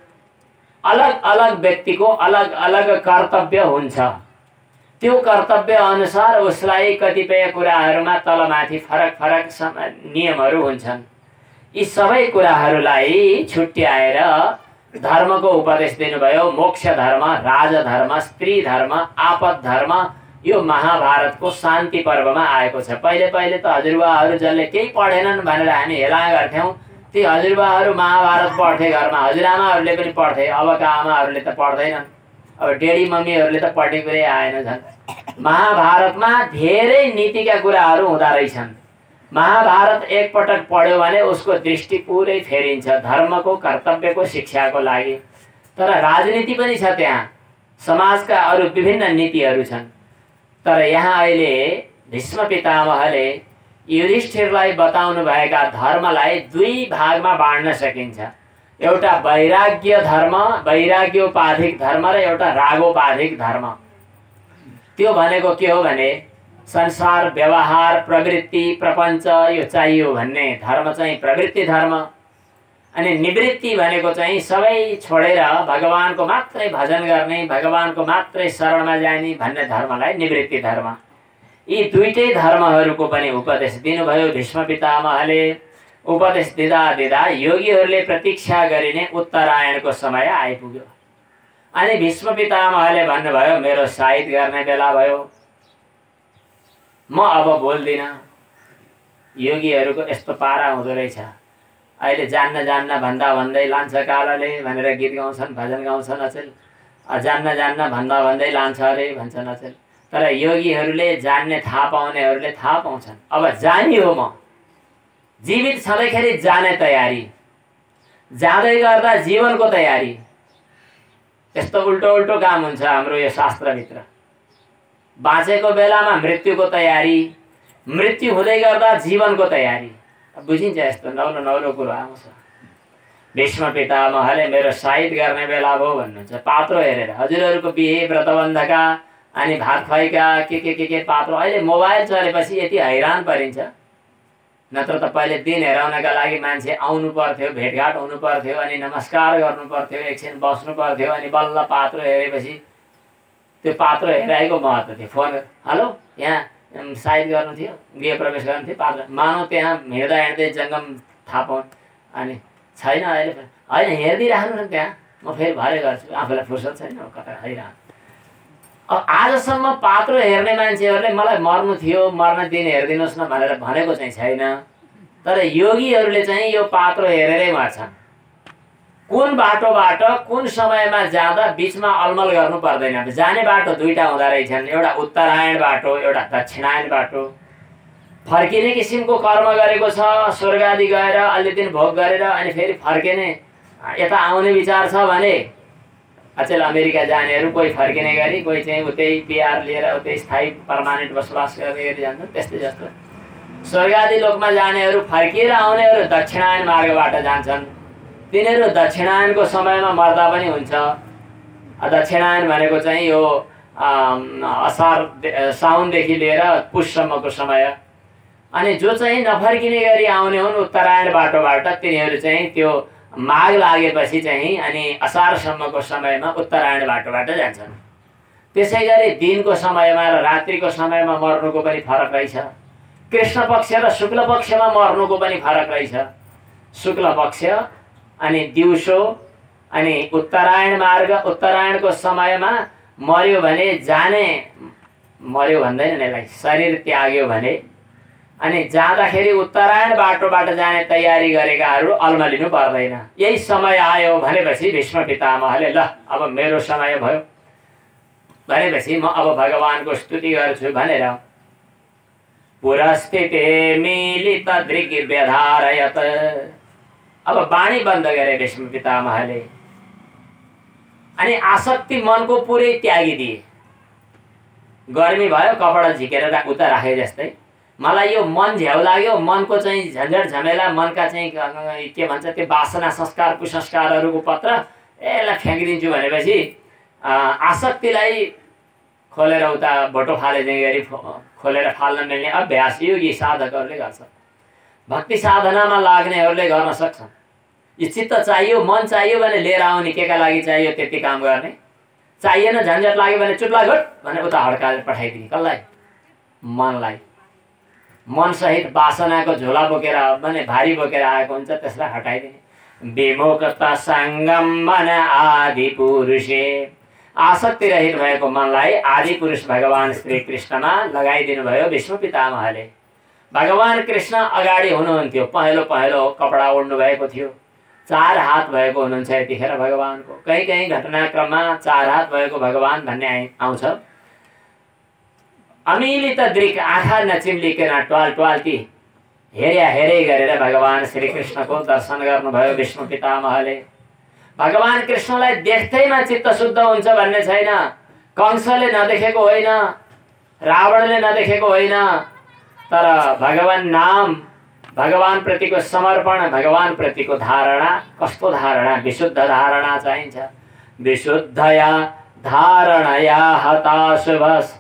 अलग अलग व्यक्तिको अलग अलग कर्तव्य हुन्छ। त्यो कर्तव्य अनुसार उसलाई कतिपय कुराहरूमा तलमाथि फरक फरक नियमहरू हुन्छन्। यी सबै कुराहरूलाई छुट्याएर धर्मको उपदेश दिनुभयो। मोक्ष धर्म, राजधर्म, स्त्री धर्म, आपद धर्म यो महाभारतको शान्ति पर्वमा आएको छ। पहिले पहिले त हजुरबाहरू जसले केही पढेनन् भनेर हामी हेला गर्थ्यौँ, ती हजुरबाहरू महाभारत पढ्थे घरमा, हजुरआमाहरूले पनि पढ्थे। अबका आमाहरूले त पढ्दैनन्, अब डेडी मम्मीहरूले त पढ्ने कुरै आएन। झन् महाभारतमा धेरै नीतिका कुराहरू हुँदा रहेछन्। महाभारत एकपटक पढ्यो भने उसको दृष्टि पुरै फेरिन्छ धर्मको कर्तव्यको शिक्षाको लागि। तर राजनीति पनि छ त्यहाँ, समाजका अरू विभिन्न नीतिहरू छन्। तर यहाँ अहिले भीष्म पितामहले युधिष्ठिरलाई बताउनु भएका धर्मलाई दुई भागमा बाँड्न सकिन्छ। एउटा वैराग्य धर्म, वैराग्योपाधिक धर्म र एउटा रागोपाधिक धर्म। त्यो भनेको के हो भने संसार, व्यवहार, प्रवृत्ति, प्रपञ्च यो चाहियो भन्ने धर्म चाहिँ प्रवृत्ति धर्म। अनि निवृत्ति भनेको चाहिँ सबै छोडेर भगवानको मात्रै भजन गर्ने, भगवानको मात्रै शरणमा जाने भन्ने धर्मलाई निवृत्ति धर्म। यी दुईटै धर्महरूको पनि उपदेश दिनुभयो भीष्म पितामहले। उपदेश दिँदा दिँदा योगीहरूले प्रतीक्षा गरिने उत्तरायणको समय आइपुग्यो। अनि भीष्म पितामहले भन्नुभयो, मेरो साहित्य गर्ने बेला भयो, म अब बोल्दिनँ। योगीहरूको यस्तो पारा हुँदो रहेछ। अहिले जान्न जान्न भन्दा भन्दै लान्छ कालले भनेर गीत गाउँछन्, भजन गाउँछन् अचेल। जान्न जान्न भन्दा भन्दै लान्छ अरे भन्छन् अचेल। तर योगीहरूले जान्ने, थाहा पाउनेहरूले थाहा पाउँछन्। अब जानी हो, म जीवित छँदैखेरि जाने तयारी, जाँदै गर्दा जीवनको तयारी। यस्तो उल्टो उल्टो काम हुन्छ हाम्रो यो शास्त्रभित्र। बाँचेको बेलामा मृत्युको तयारी, मृत्यु हुँदै गर्दा जीवनको तयारी। बुझिन्छ, यस्तो नौलो नौलो कुरो आउँछ। भीष्म पितामहले मेरो साहिद गर्ने बेला भयो भन्नुहुन्छ। पात्रो हेरेर हजुरहरूको बिहे व्रतबन्धका अनि भात खुवाइका के पात्रो। अहिले मोबाइल चलेपछि यति हैरान परिन्छ। नत्र त पहिले दिन हेराउनका लागि मान्छे आउनु पर्थ्यो, भेटघाट हुनु पर्थ्यो, अनि नमस्कार गर्नु पर्थ्यो, एकछिन बस्नु पर्थ्यो, अनि बल्ल पात्रो हेरेपछि त्यो पात्रो हेराएको महत्त्व थियो। फोन हेलो यहाँ साइड गर्नु थियो, गृह प्रवेश गर्नु थियो, पात्रो मानव त्यहाँ हिँड्दा हिँड्दै जङ्गम थाहा पाउँ अनि छैन अहिले होइन हेरिदिइराख्नु न त्यहाँ, म फेरि भरे गर्छु, आफूलाई फुर्सद छैन कता हैरान। आजसम्म पात्रो हेर्ने मान्छेहरूले मलाई मर्नु थियो, मर्न दिन हेरिदिनुहोस् न भनेर भनेको चाहिँ छैन। तर योगीहरूले चाहिँ यो पात्रो हेरेरै मर्छन्। कुन बाटोबाट कुन समयमा जाँदा बिचमा अलमल गर्नु पर्दैन। जाने बाटो दुईटा हुँदो रहेछन्, एउटा उत्तरायण बाटो, एउटा दक्षिणायन बाटो। फर्किने किसिमको कर्म गरेको छ, स्वर्ग आदि गएर अलि दिन भोग गरेर अनि फेरि फर्किने यता आउने विचार छ भने अचेल अमेरिका जानेहरू कोही फर्किने गरी, कोही चाहिँ उतै बिहार लिएर उतै स्थायी पर्मानेन्ट बसोबास गर्ने गरी जान्छन्। त्यस्तै जस्तो स्वर्ग आदि लोकमा जानेहरू फर्किएर आउनेहरू दक्षिणायन मार्गबाट जान्छन्। तिनीहरू दक्षिणायनको समयमा मर्दा पनि हुन्छ। दक्षिणायन भनेको चाहिँ यो असार साउनदेखि लिएर पुससम्मको समय। अनि जो चाहिँ नफर्किने गरी आउने हुन् उत्तरायण बाटोबाट, तिनीहरू चाहिँ त्यो माघ लागेपछि चाहिँ अनि असारसम्मको समयमा उत्तरायण बाटोबाट जान्छन्। त्यसै गरी दिनको समयमा र रात्रिको समयमा मर्नुको पनि फरक रहेछ। कृष्ण पक्ष र शुक्ल पक्षमा मर्नुको पनि फरक रहेछ। शुक्ल पक्ष अनि दिउँसो अनि उत्तरायण मार्ग, उत्तरायणको समयमा मर्यो भने जाने, मर्यो भन्दैन यसलाई, शरीर त्याग्यो भने अनि जाँदाखेरि उत्तरायण बाटोबाट जाने तयारी गरेकाहरू अल्मलिनु पर्दैन। यही समय आयो भनेपछि भीष्म पितामहले ल अब मेरो समय भयो भनेपछि म अब भगवानको स्तुति गर्छु भनेर पुरस्थिते मिलित दृग् व्यधारयत। अब बाणी बन्द गरे भीष्म पितामहले अनि आसक्ति मनको पुरै त्यागिदिए। गर्मी भयो, कपडा झिकेर उता राखे जस्तै। मलाई यो मन झ्याउ लाग्यो, मनको चाहिँ झन्झट झमेला, मनका चाहिँ के भन्छ त्यो वासना संस्कार कुसंस्कारहरूको पत्र यसलाई फ्याँकिदिन्छु भनेपछि आसक्तिलाई खोलेर उता भोटो फाले गरी खोलेर फाल्न मिल्ने अभ्यास योगी साधकहरूले गर्छ। भक्ति साधनामा लाग्नेहरूले गर्न सक्छन्। यो चित्त चाहियो, मन चाहियो भने लिएर आउने, केका लागि चाहियो त्यति काम गर्ने। चाहिएन, झन्झट लाग्यो भने चुप लाग्यो भने उता हड्काएर पठाइदिने। कसलाई? मनलाई। मनसहित वासनाको झोला बोकेर भने भारी बोकेर आएको हुन्छ, त्यसलाई हटाइदिने। विमुखता सङ्गम मन आदि पुरुषे, आसक्ति रहित भएको मनलाई आदि पुरुष भगवान श्री कृष्णमा लगाइदिनु भयो भीष्म पितामहले। भगवान कृष्ण अगाडि हुनुहुन्थ्यो, पहेँलो पहेँलो कपडा ओढ्नु भएको थियो, 4 हात भएको हुनुहुन्छ यतिखेर भगवानको। कहीँ कहीँ घटनाक्रममा 4 हात भएको भगवान भन्ने आउँछ। अमिलित दृक्, आँखा नचिम्लिकन ट्वाल ट्वाल्ती हेर्या हेरै गरेर भगवान श्री कृष्णको दर्शन गर्नुभयो भीष्म पितामहले। भगवान कृष्णलाई देख्दैमा चित्त शुद्ध हुन्छ भन्ने छैन। कंसले नदेखेको होइन, रावणले नदेखेको होइन, तर भगवान नाम, भगवान प्रतिको समर्पण, भगवान प्रतिको धारणा, कस्तो धारणा? विशुद्ध धारणा चाहिन्छ। विशुद्धया धारणया हताशुभस्,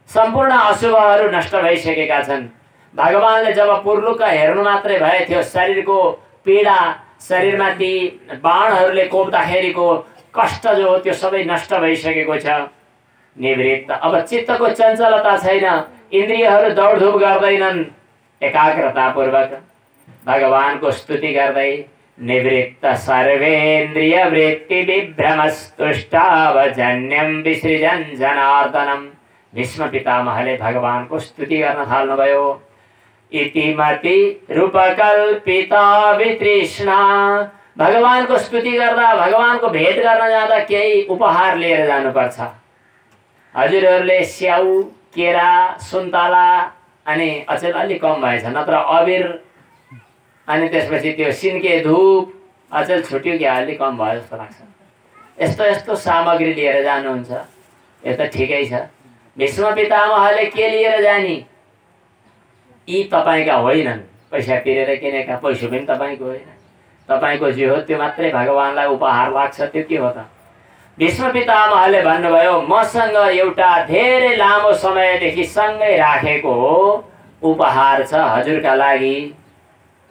सम्पूर्ण अशुभहरू नष्ट भइसकेका छन्। भगवानले जब पुर्लुक हेर्नु मात्रै भए थियो, शरीरको पीडा, शरीरमा ती बाणहरूले कोप्दाखेरिको कष्ट जो हो त्यो सबै नष्ट भइसकेको छ। निवृत्त, अब चित्तको चञ्चलता छैन, इन्द्रियहरू दौडधुप गर्दैनन्। एकाग्रतापूर्वक भगवानको स्तुति गर्दै निवृत्त सर्वेन्द्रिय वृत्ति विभ्रमस्तुष्टावजन्यम विसृजन जनार्दनम। भीष्म पितामहले भगवानको स्तुति गर्न थाल्नुभयो। इतिमति रूपकल्पिता वितृष्णा, भगवानको स्तुति गर्दा, भगवानको भेट गर्न जाँदा केही उपहार लिएर जानुपर्छ। हजुरहरूले स्याउ, केरा, सुन्तला अनि अचेल अलि कम भएछ, नत्र अबिर अनि त्यसपछि त्यो सिन्के धूप अचेल छुट्यो कि अलि कम भयो जस्तो लाग्छ। यस्तो यस्तो सामग्री लिएर जानुहुन्छ, यो त ठिकै छ। भीष्म पितामहले के लिएर जाने? यी तपाईँका होइनन्, पैसा तिरेर किनेका, पैसा पनि तपाईँको होइन। तपाईको जे हो त्यो मात्रै भगवानलाई उपहार लाग्छ, त्यो के हो त? भीष्म पितामहले भन्नुभयो मसँग एउटा धेरै लामो समयदेखि सँगै राखेको उपहार छ हजुरका लागि,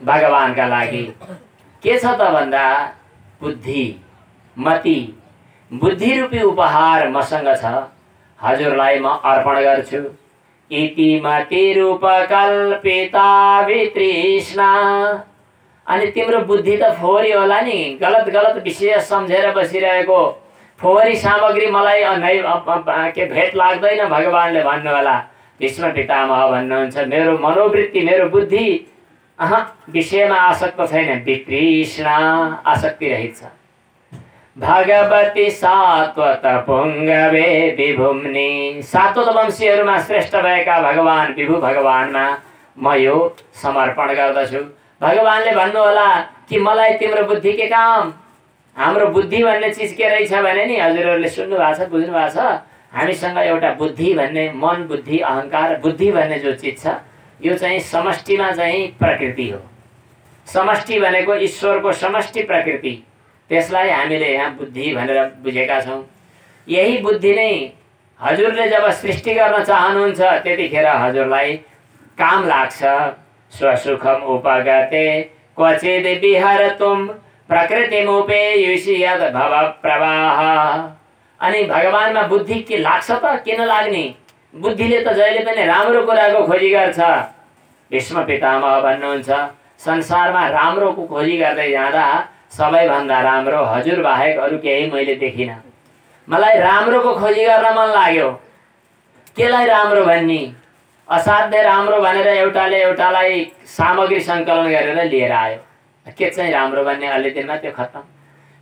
भगवानका लागि। के छ त भन्दा बुद्धि, मति, बुद्धि रूपी उपहार मसँग छ, हजुरलाई म अर्पण गर्छु। इति मति रूप कल्पिता वितृष्णा। अनि तिम्रो बुद्धि त फोहोरी होला नि, गलत गलत विषय सम्झेर बसिरहेको फोहोरी सामग्री मलाई के भेट लाग्दैन भगवानले भन्नु होला। भीष्म पितामह भन्नुहुन्छ मेरो मनोवृत्ति, मेरो बुद्धि विषयमा आसक्त छैन, वितृष्णा, आसक्ति रहित छ। भगवती सात्वत पुङ्गवे विभुम्नि। सात्वत वंशीहरूमा श्रेष्ठ भएका भगवान विभु भगवानमा म यो समर्पण गर्दछु। भगवानले भन्नु होला कि मलाई तिम्रो बुद्धि के काम? हाम्रो बुद्धि भन्ने चिज के रहेछ भने नि हजुरहरूले सुन्नु भएको छ, बुझ्नु भएको छ, हामीसँग एउटा बुद्धि भन्ने, मन बुद्धि अहंकार बुद्धि भन्ने जो चिज छ यो चाहिँ समष्टिमा चाहिँ प्रकृति हो। समष्टि भनेको ईश्वरको समष्टि प्रकृति, त्यसलाई हामीले यहाँ बुद्धि भनेर बुझेका छौँ। यही बुद्धि नै हजुरले जब सृष्टि गर्न चाहनुहुन्छ त्यतिखेर हजुरलाई काम लाग्छ। स्वसुखम उपगते क्वचिद विहरतुम प्रकृतिमुपेयुषि यद भव प्रवाह। अनि भगवानमा बुद्धि के लाग्छ त? किन लाग्ने? बुद्धिले त जहिले पनि राम्रो कुराको खोजी गर्छ। भीष्म पितामह भन्नुहुन्छ संसारमा राम्रोको खोजी गर्दै जाँदा सबैभन्दा राम्रो हजुर बाहेक अरू केही मैले देखिनँ। मलाई राम्रोको खोजी गर्न मन लाग्यो। केलाई राम्रो भन्ने? असाध्य राम्रो भनेर एउटाले एउटालाई सामग्री सङ्कलन गरेर लिएर आयो। के चाहिँ राम्रो भन्ने? अलि दिनमा त्यो खत्तम।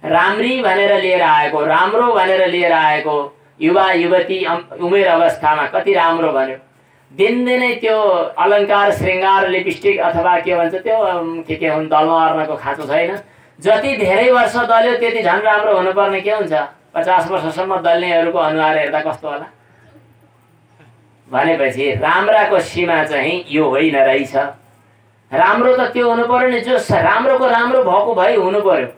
राम्री भनेर लिएर आएको, राम्रो भनेर लिएर आएको, युवा युवती उमेर अवस्थामा कति राम्रो भन्यो। दिनदिनै त्यो अलङ्कार श्रृङ्गार लिपस्टिक अथवा के भन्छ त्यो के हुन् दलमा अर्नको खाँचो छैन। जति धेरै वर्ष दल्यो त्यति झन् राम्रो हुनुपर्ने के हुन्छ? 50 वर्षसम्म दल्नेहरूको अनुहार हेर्दा कस्तो होला? भनेपछि राम्राको सीमा चाहिँ यो होइन रहेछ। राम्रो त त्यो हुनु पर्यो नि जो राम्रोको राम्रो भएको भई हुनु पर्यो।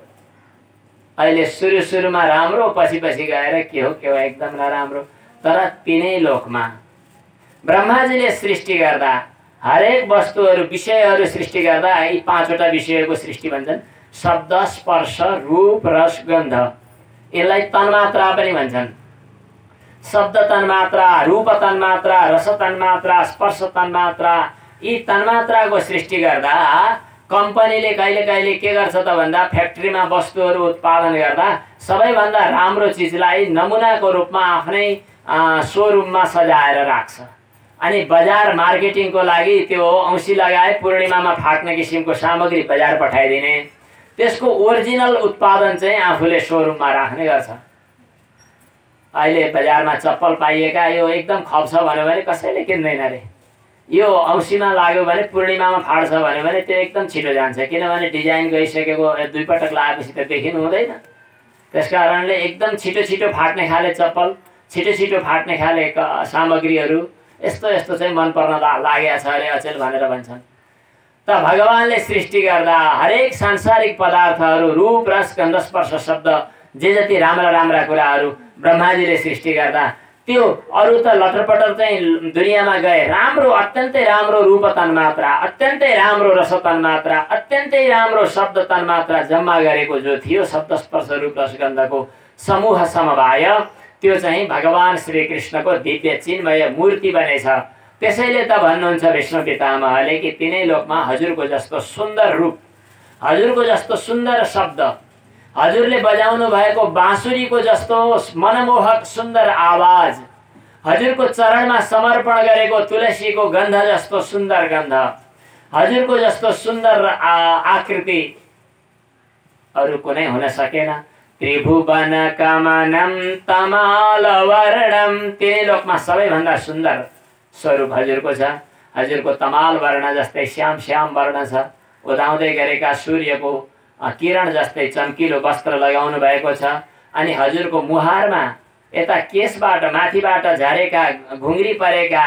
अहिले सुरुमा राम्रो, पछि गएर के हो एकदम नराम्रो। तर तिनै लोकमा ब्रह्माजीले सृष्टि गर्दा हरेक वस्तुहरू विषयहरू सृष्टि गर्दा यी 5वटा विषयको सृष्टि भन्छन्। शब्द, स्पर्श, रूप, रस, गन्ध। यसलाई तन्मात्रा पनि भन्छन्। शब्द तन्मात्रा, रूप तन्मात्रा, रस तन्मात्रा, स्पर्श तन्मात्रा। यी तन्मात्राको सृष्टि गर्दा कम्पनीले कहिले कहिले के गर्छ त भन्दा फ्याक्ट्रीमा वस्तुहरू उत्पादन गर्दा सबैभन्दा राम्रो चिजलाई नमुनाको रूपमा आफ्नै सोरुममा सजाएर राख्छ। अनि बजार मार्केटिङको लागि त्यो औँसी लगाए पूर्णिमामा फाट्ने किसिमको सामग्री बजार पठाइदिने, त्यसको ओरिजिनल उत्पादन चाहिँ आफूले सोरुममा राख्ने गर्छ। अहिले बजारमा चप्पल पाइएका यो एकदम खप्छ भन्यो भने कसैले किन्दैन रे। यो औँसीमा लाग्यो भने पूर्णिमामा फाट्छ भन्यो भने त्यो एकदम छिटो जान्छ, किनभने डिजाइन गइसकेको 2 पटक लगाएपछि त देखिनु हुँदैन। त्यसकारणले एकदम छिटो फाट्ने खाले चप्पल, छिटो फाट्ने खाले सामग्रीहरू यस्तो चाहिँ मन पर्न लागेको छ अरे अचेल भनेर भन्छन्। त भगवानले सृष्टि गर्दा हरेक सांसारिक पदार्थहरू, रूप, रस, गन्ध, स्पर्श, शब्द, जे जति राम्रा कुराहरू ब्रह्माजीले सृष्टि गर्दा त्यो अरू त लटरपटर चाहिँ दुनियाँमा गए राम्रो, अत्यन्तै राम्रो रूप तन्मात्रा, अत्यन्तै राम्रो रस तन्मात्रा, अत्यन्तै राम्रो शब्द तन्मात्रा जम्मा गरेको जो थियो शब्द, स्पर्श, रूप, रस, गन्धको समूह समवाय, त्यो चाहिँ भगवान श्रीकृष्णको दिव्य चिन्मय मूर्ति बनेछ। त्यसैले त भन्नुहुन्छ विष्णु पितामहले कि तिनै लोकमा हजुरको जस्तो सुन्दर रूप, हजुरको जस्तो सुन्दर शब्द, हजुरले बजाउनु भएको बाँसुरीको जस्तो मनमोहक सुन्दर आवाज, हजुरको चरणमा समर्पण गरेको तुलसीको गन्ध जस्तो सुन्दर गन्ध, हजुरको जस्तो सुन्दर आकृति अरू कुनै हुन सकेन। त्रिभुवन कमनम तमाल वर्णम। तिनै लोकमा सबैभन्दा सुन्दर स्वरूप हजुरको छ। हजुरको तमाल वर्ण जस्तै श्याम वर्ण छ। उदाउँदै गरेका सूर्यको किरण जस्तै चम्किलो वस्त्र लगाउनु भएको छ। अनि हजुरको मुहारमा यता केशबाट माथिबाट झरेका घुङ्री परेका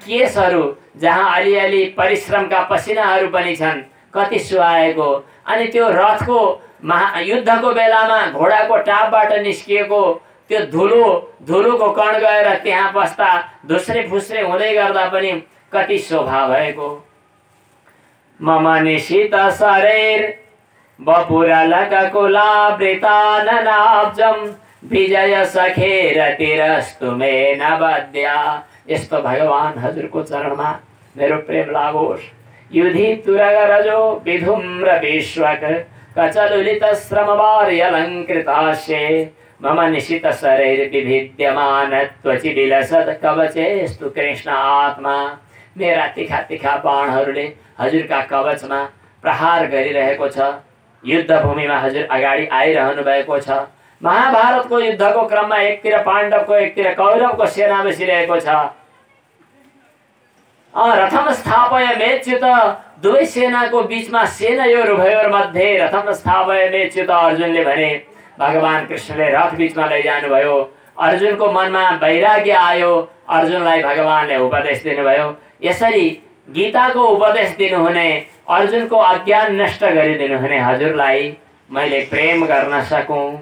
केशहरू जहाँ अलिअलि परिश्रमका पसिनाहरू पनि छन्, कति सुहाएको। अनि त्यो रथको युद्धको बेलामा घोडाको टापबाट निस्किएको त्यो धुलोको कण गएर त्यहाँ बस्दा धुस्रे फुस्रे हुँदै गर्दा पनि कति शोभा भएको। मम निशित शरीर बपुरलकुलावृताननाब्जं विजय सखेर तिरस्तु मे नवद्या। यस्तो भगवान हजुरको चरणमा मेरो प्रेम लागोस्। युधि तुरगरजो विधुम्र विश्वक कचलुलित श्रमवार्य अलङ्कृतास्ये मम निशित शरीर विभिद्यमान त्वचि विलसत् कवचेस्तु कृष्ण आत्मा। मेरा तिखा तिखा बाणहरूले हजुरका कवचमा प्रहार गरिरहेको छ। युद्ध भूमिमा हजुर अगाडि आइरहनु भएको छ। महाभारतको युद्धको क्रममा एकतिर पाण्डवको एकतिर कौरवको सेना बसिरहेको छ। रथम स्थापय मेच्युत, दुवै सेनाको बीचमा सेनयोरुभयोर मध्ये रथम स्थापय मेच्युत। अर्जुनले भने भगवान कृष्णले रथ बीचमा लैजानुभयो। अर्जुनको मनमा वैराग्य आयो। अर्जुनलाई भगवानले उपदेश दिनुभयो, यसरी गीताको उपदेश दिनुहुने, अर्जुनको अज्ञान नष्ट गरिदिनुहुने हजुरलाई मैले प्रेम गर्न सकूं।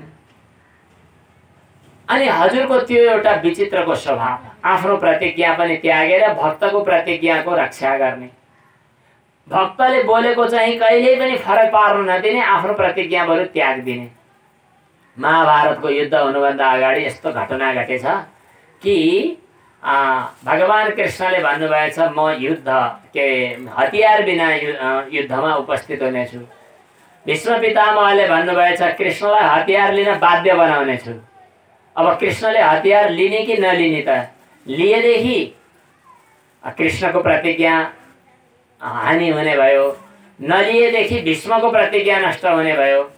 अनि हजुरको त्यो एउटा विचित्रको स्वभाव, आफ्नो प्रतिज्ञा पनि त्यागेर भक्तको प्रतिज्ञाको रक्षा गर्ने। भक्तले बोलेको चाहिँ कहिल्यै पनि फरक पार्न नदिने, आफ्नो प्रतिज्ञा बरु त्याग दिने। महाभारतको युद्ध हुनुभन्दा अगाडि यस्तो घटना घटेछ कि भगवान कृष्णले भन्नुभएछ म युद्ध के हतियार बिना युद्धमा उपस्थित हुनेछु। भीष्म पितामहले भन्नुभएछ कृष्णलाई हतियार लिन बाध्य बनाउनेछु। अब कृष्णले हतियार लिने कि नलिने त? लिएदेखि कृष्णको प्रतिज्ञा हानि हुने भयो, नलिएदेखि भीष्मको प्रतिज्ञा नष्ट हुने भयो।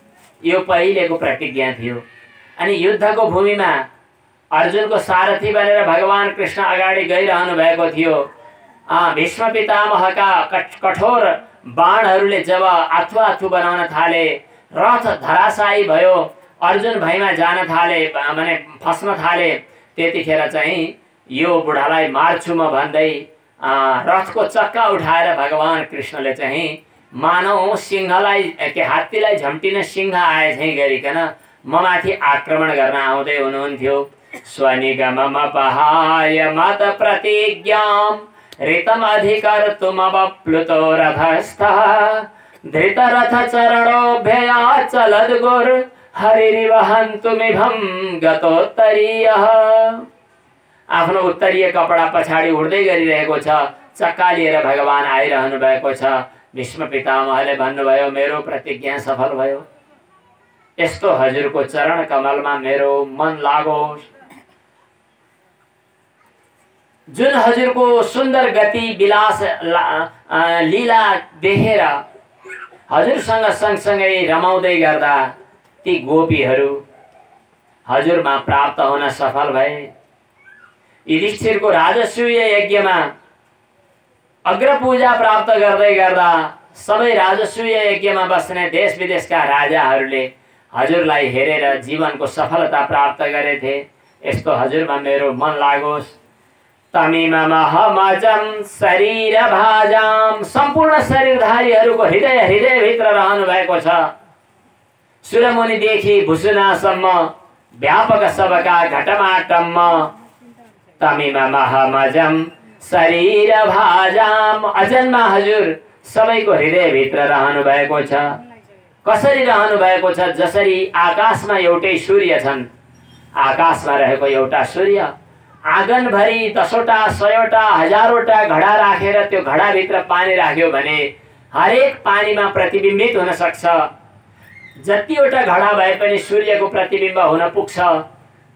यो पहिलेको प्रतिज्ञा थियो। अनि युद्धको भूमिमा अर्जुनको सारथी बनेर भगवान कृष्ण अगाडि गइरहनु भएको थियो। भीष्म पितामहका कठोर बाणहरूले जब आथु बनाउन थाले, रथ धराशायी भयो, अर्जुन भैमा जान थाले, माने फस्न थाले, त्यतिखेर चाहिँ यो बुढालाई मार्छु म भन्दै रथको चक्का उठाएर भगवान कृष्णले चाहिँ मानौ सिंहलाई के हात्तीलाई झम्टिन सिंह आए चाहिँ गरिकन म माथि आक्रमण गर्न आउँदै हुनुहुन्थ्यो। स्वनिगममपहाय मत प्रतिज्ञां ऋतमधिकर्तुमवप्लुतो रथस्थः धृतरथ चरणोभ्ययाचलद्गुर् हरिरिवहन्तुमिभं गतोत्तरीयः। आफ्नो उत्तरीय कपडा पछाडि उड्दै गरिरहेको छ, चक्का लिएर भगवान आइरहनु भएको छ। भीष्म पितामहले भन्नुभयो मेरो प्रतिज्ञा सफल भयो। यस्तो हजुरको चरण कमलमा मेरो मन लागोस्। जुन हजुरको सुन्दर गति विलास लीला देखेर हजुरसँग सँगसँगै रमाउँदै गर्दा ती गोपीहरू हजुरमा प्राप्त हुन सफल भए। युधिष्ठिरको राजसूय यज्ञमा अग्रपूजा प्राप्त गर्दै गर्दा सबै राजसूय यज्ञमा बस्ने देश विदेशका राजाहरूले हजुरलाई हेरेर जीवनको सफलता प्राप्त गरेथे। यस्तो हजुरमा मेरो मन लागोस्। तमिममहमजं शरीर भाजाम, सम्पूर्ण शरीरधारीहरूको हृदय भित्र रहनु भएको छ। सुरमुनिदेखि भुसुनासम्म व्यापक सबका घटमाटम्म तमिममहमजं शरीर भाजाम, अजन्मा हजुर सबैको हृदय भित्र रहनु भएको छ। कसरी रहनु भएको छ? जसरी आकाशमा एउटै सूर्य छन्, आकाशमा रहेको एउटा सूर्य आँगनभरि 10वटा 100वटा 1000वटा घडा राखेर त्यो घडाभित्र पानी राख्यो भने हरेक पानीमा प्रतिबिम्बित हुन सक्छ। जतिवटा घडा भए पनि सूर्यको प्रतिबिम्ब हुन पुग्छ।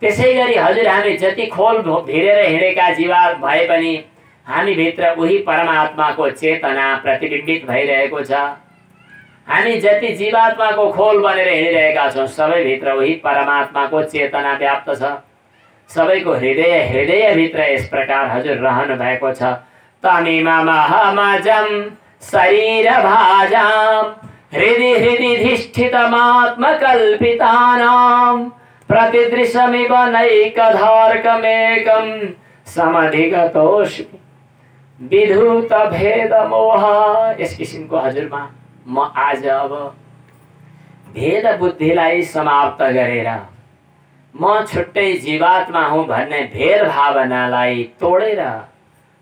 त्यसै गरी हजुर हामी जति खोल भिरेर हिँडेका जीवा भए पनि हामी भित्र उही परमात्माको चेतना प्रतिबिम्बित भइरहेको छ। हामी जति जीवात्माको खोल बनेर हिँडिरहेका छौँ सबै भित्र उही परमात्माको चेतना व्याप्त छ। सबैको हृदय भित्र यस प्रकार हजुर रहनु भएको छ। तमिममहमजं शरीर भाजाम हृदि धिष्ठितमात्मकल्पितानां प्रतिदृशमिव नैकधार्कमेकं समधिगतोऽस्मि विधूत भेद मोह। यस किसिमको हजुरमा म आज अब भेद बुद्धिलाई समाप्त गरेर म छुट्टै जीवात्मा हुँ भन्ने भेद भावनालाई तोडेर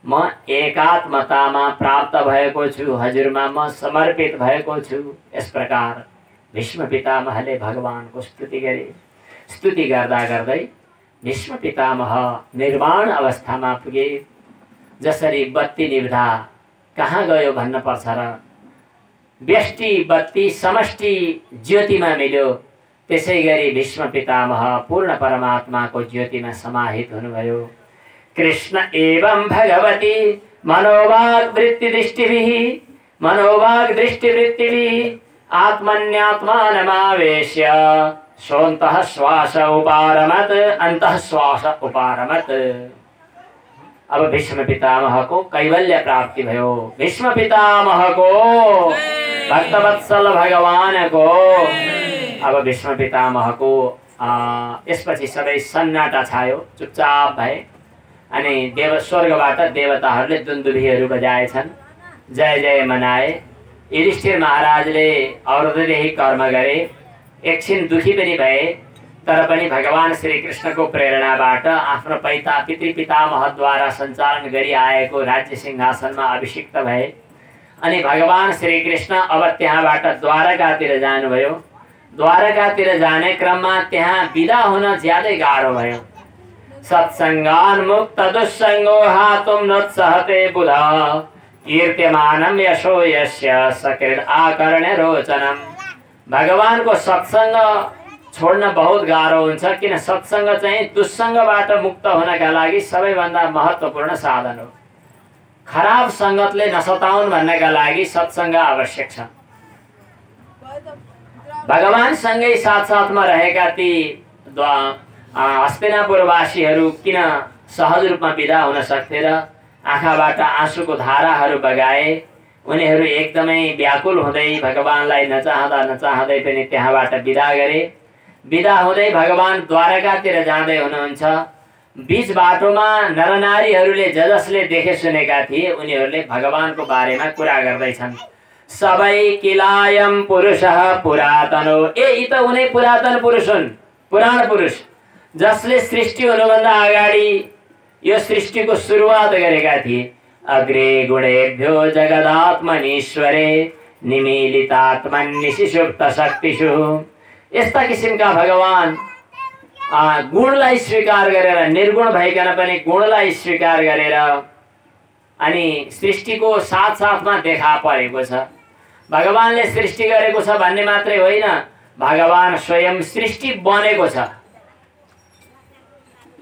म एकात्मतामा प्राप्त भएको छु, हजुरमा म समर्पित भएको छु। यस प्रकार भीष्म पितामहले भगवानको स्तुति गरे। स्तुति गर्दा गर्दै भीष्म पितामह निर्वाण अवस्थामा पुगे। जसरी बत्ती निभ्दा कहाँ गयो भन्न पर्छ र, व्यष्टि बत्ती समष्टि ज्योतिमा मिल्यो, त्यसै गरी भीष्म पितामह पूर्ण परमात्माको ज्योतिमा समाहित हुनुभयो। कृष्ण एवं भगवती मनोवाग वृत्ति दृष्टिभिः मनोवाग दृष्टि वृत्तिभिः आत्मन्यात्मानमावेश्य सोऽन्तः श्वास उपारमत अन्तः श्वास उपारमत। अब भीष्म पितामह को कैवल्य प्राप्ति भयो। भीष्म पितामह को भक्तवत्सल भगवान को अब भीष्म पितामह को यसपछि सबै सन्नाटा छायो, चुपचाप भए। अनि देव स्वर्गबाट देवताहरूले दुन्दुभिहरू बजाएछन्, जय जय मनाए। युधिष्ठिर महाराजले औरतदेखि कर्म गरे, एकछिन दुखी पनि भए, तर पनि भगवान श्री कृष्णको प्रेरणाबाट आफ्नो पितृ पितामहद्वारा सञ्चालन गरी आएको राज्य सिंहासनमा अभिषिक्त भए। अनि भगवान श्री कृष्ण अब त्यहाँबाट द्वारकातिर जानुभयो। द्वारकातिर जाने क्रममा त्यहाँ विदा हुन ज्यादै गाह्रो भयो। सत्सङ्गान्मुक्त दुस्सङ्गो हातुं नोत्सहते बुधः कीर्त्यमानं यशो यस्य सकृद् आकर्ण्य रोचनम्। भगवानको सत्सङ्ग छोड्न बहुत गाह्रो हुन्छ, किन सत्सङ्ग चाहिँ दुस्सङ्गबाट मुक्त हुनका लागि सबैभन्दा महत्त्वपूर्ण साधन हो। खराब सङ्गतले नसताउन् भन्नका लागि सत्सङ्ग आवश्यक छ। भगवानसँगै साथसाथमा रहेका ती हस्तिनापुरवासीहरू किन सहज रूपमा विदा हुन सक्थे र? आँखाबाट आँसुको धाराहरू बगाए। उनीहरू एकदमै व्याकुल हुँदै भगवानलाई नचाहँदा नचाहँदै पनि त्यहाँबाट विदा गरे। विदा हुँदै भगवान द्वारकातिर जाँदै हुनुहुन्छ। बीच बाटोमा नरनारीहरूले जसले देखे सुनेका थिए उनीहरूले भगवानको बारेमा कुरा गर्दैछन्। सबै किलायम पुरुषः पुरातनो। यी त उनी पुरातन पुरुष हुन्, पुराण पुरुष, जसले सृष्टि हुनुभन्दा अगाडि यो सृष्टिको सुरुवात गरेका थिए। अग्रे गुणेभ्यो जगदात्मनीश्वरे निमीलितात्मन्निशिसुप्त शक्तिषु। यस्ता किसिमका भगवान गुणलाई स्वीकार गरेर, निर्गुण भइकन पनि गुणलाई स्वीकार गरेर अनि सृष्टिको साथसाथमा देखा परेको छ। भगवानले सृष्टि गरेको छ भन्ने मात्रै होइन, भगवान स्वयं सृष्टि बनेको छ।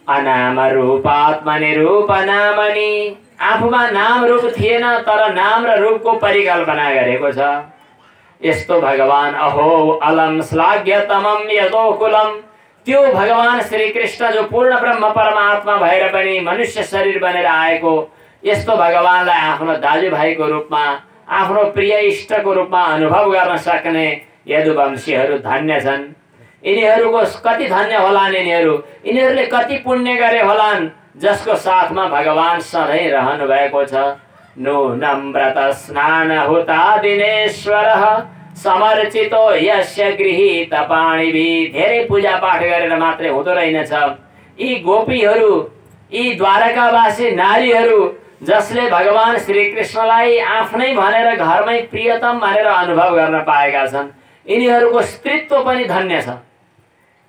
अनाम रूपात्मनि रूप नामनि। आफूमा नाम रूप थिएन, तर नाम र रूपको परिकल्पना गरेको छ। यस्तो भगवान अहो अलम श्लाघ्यतमं यदोकुलम। त्यो भगवान श्री कृष्ण जो पूर्ण ब्रह्म परमात्मा भएर पनि मनुष्य शरीर बनेर आएको, यस्तो भगवानलाई आफ्नो दाजुभाइको रूपमा, आफ्नो प्रिय इष्टको रूपमा अनुभव गर्न सक्ने यदुवंशीहरू धन्य छन्। यिनीहरूको कति धन्य होलान् यिनीहरूले कति पुण्य गरे होलान्, जसको साथमा भगवान सधैँ रहनु भएको छ। नूनं व्रत स्नान हुता दिनेश्वरः समर्चितो यस्य गृहीत पाणिभिः। धेरै पूजा पाठ गरेर मात्रै हुँदो रहेनछ। यी गोपीहरू, यी द्वारकावासी नारीहरू जसले भगवान श्री कृष्णलाई आफ्नै भनेर घरमै प्रियतम भनेर अनुभव गर्न पाएका छन्, यिनीहरूको स्त्रीत्व पनि धन्य छ।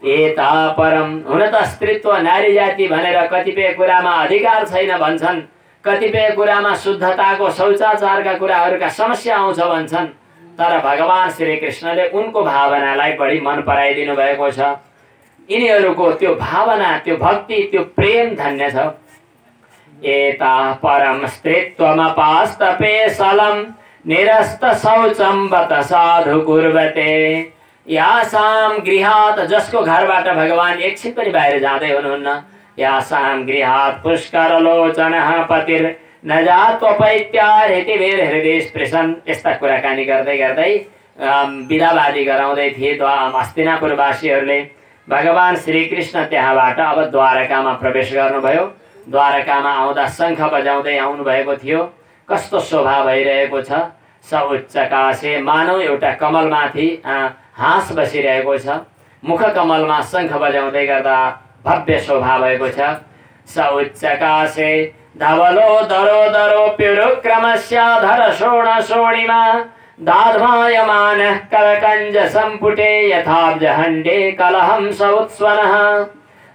एता परम। हुन त स्त्रीत्व नारी जाति भनेर कतिपय कुरामा अधिकार छैन भन्छन्, कतिपय कुरामा शुद्धताको शौचाचारका कुराहरूका समस्या आउँछ भन्छन्, तर भगवान श्री कृष्णले उनको भावनालाई बढी मन पराइदिनु भएको छ। यिनीहरूको त्यो भावना, त्यो भक्ति, त्यो प्रेम धन्य छ। एता परम स्त्रीत्वमपास्तपे सलम निरस्त शौचम बत साधु कुर्वते। यासाम गृहात। जसको घरबाट भगवान एकछिन पनि बाहिर जाँदै हुनुहुन्न। यासाम गृहात पुष्कर लोचनः पतिर न जात्वपैत्यारितिभिर हृदय स्पृशन। यस्ता कुराकानी गर्दै गर्दै विदावादी गराउँदै थिए हस्तिनापुरवासीहरूले। भगवान श्री कृष्ण त्यहाँबाट अब द्वारकामा प्रवेश गर्नुभयो। द्वारकामा आउँदा शङ्ख बजाउँदै आउनु भएको थियो। कस्तो शोभा भइरहेको छ। स उच्चकाशे मानव एउटा कमलमाथि हाँस बसिरहेको छ, मुख कमलमा शङ्ख बजाउँदै गर्दा भव्य शोभा भएको छ। स उच्चकाशे धवलो दरो दरो प्युरुक्रमस्य धर शोण शोणिमा दाध्मायमानः करकञ्ज सम्पुटे यथाब्ज हण्डे कलहंस उत्स्वनः।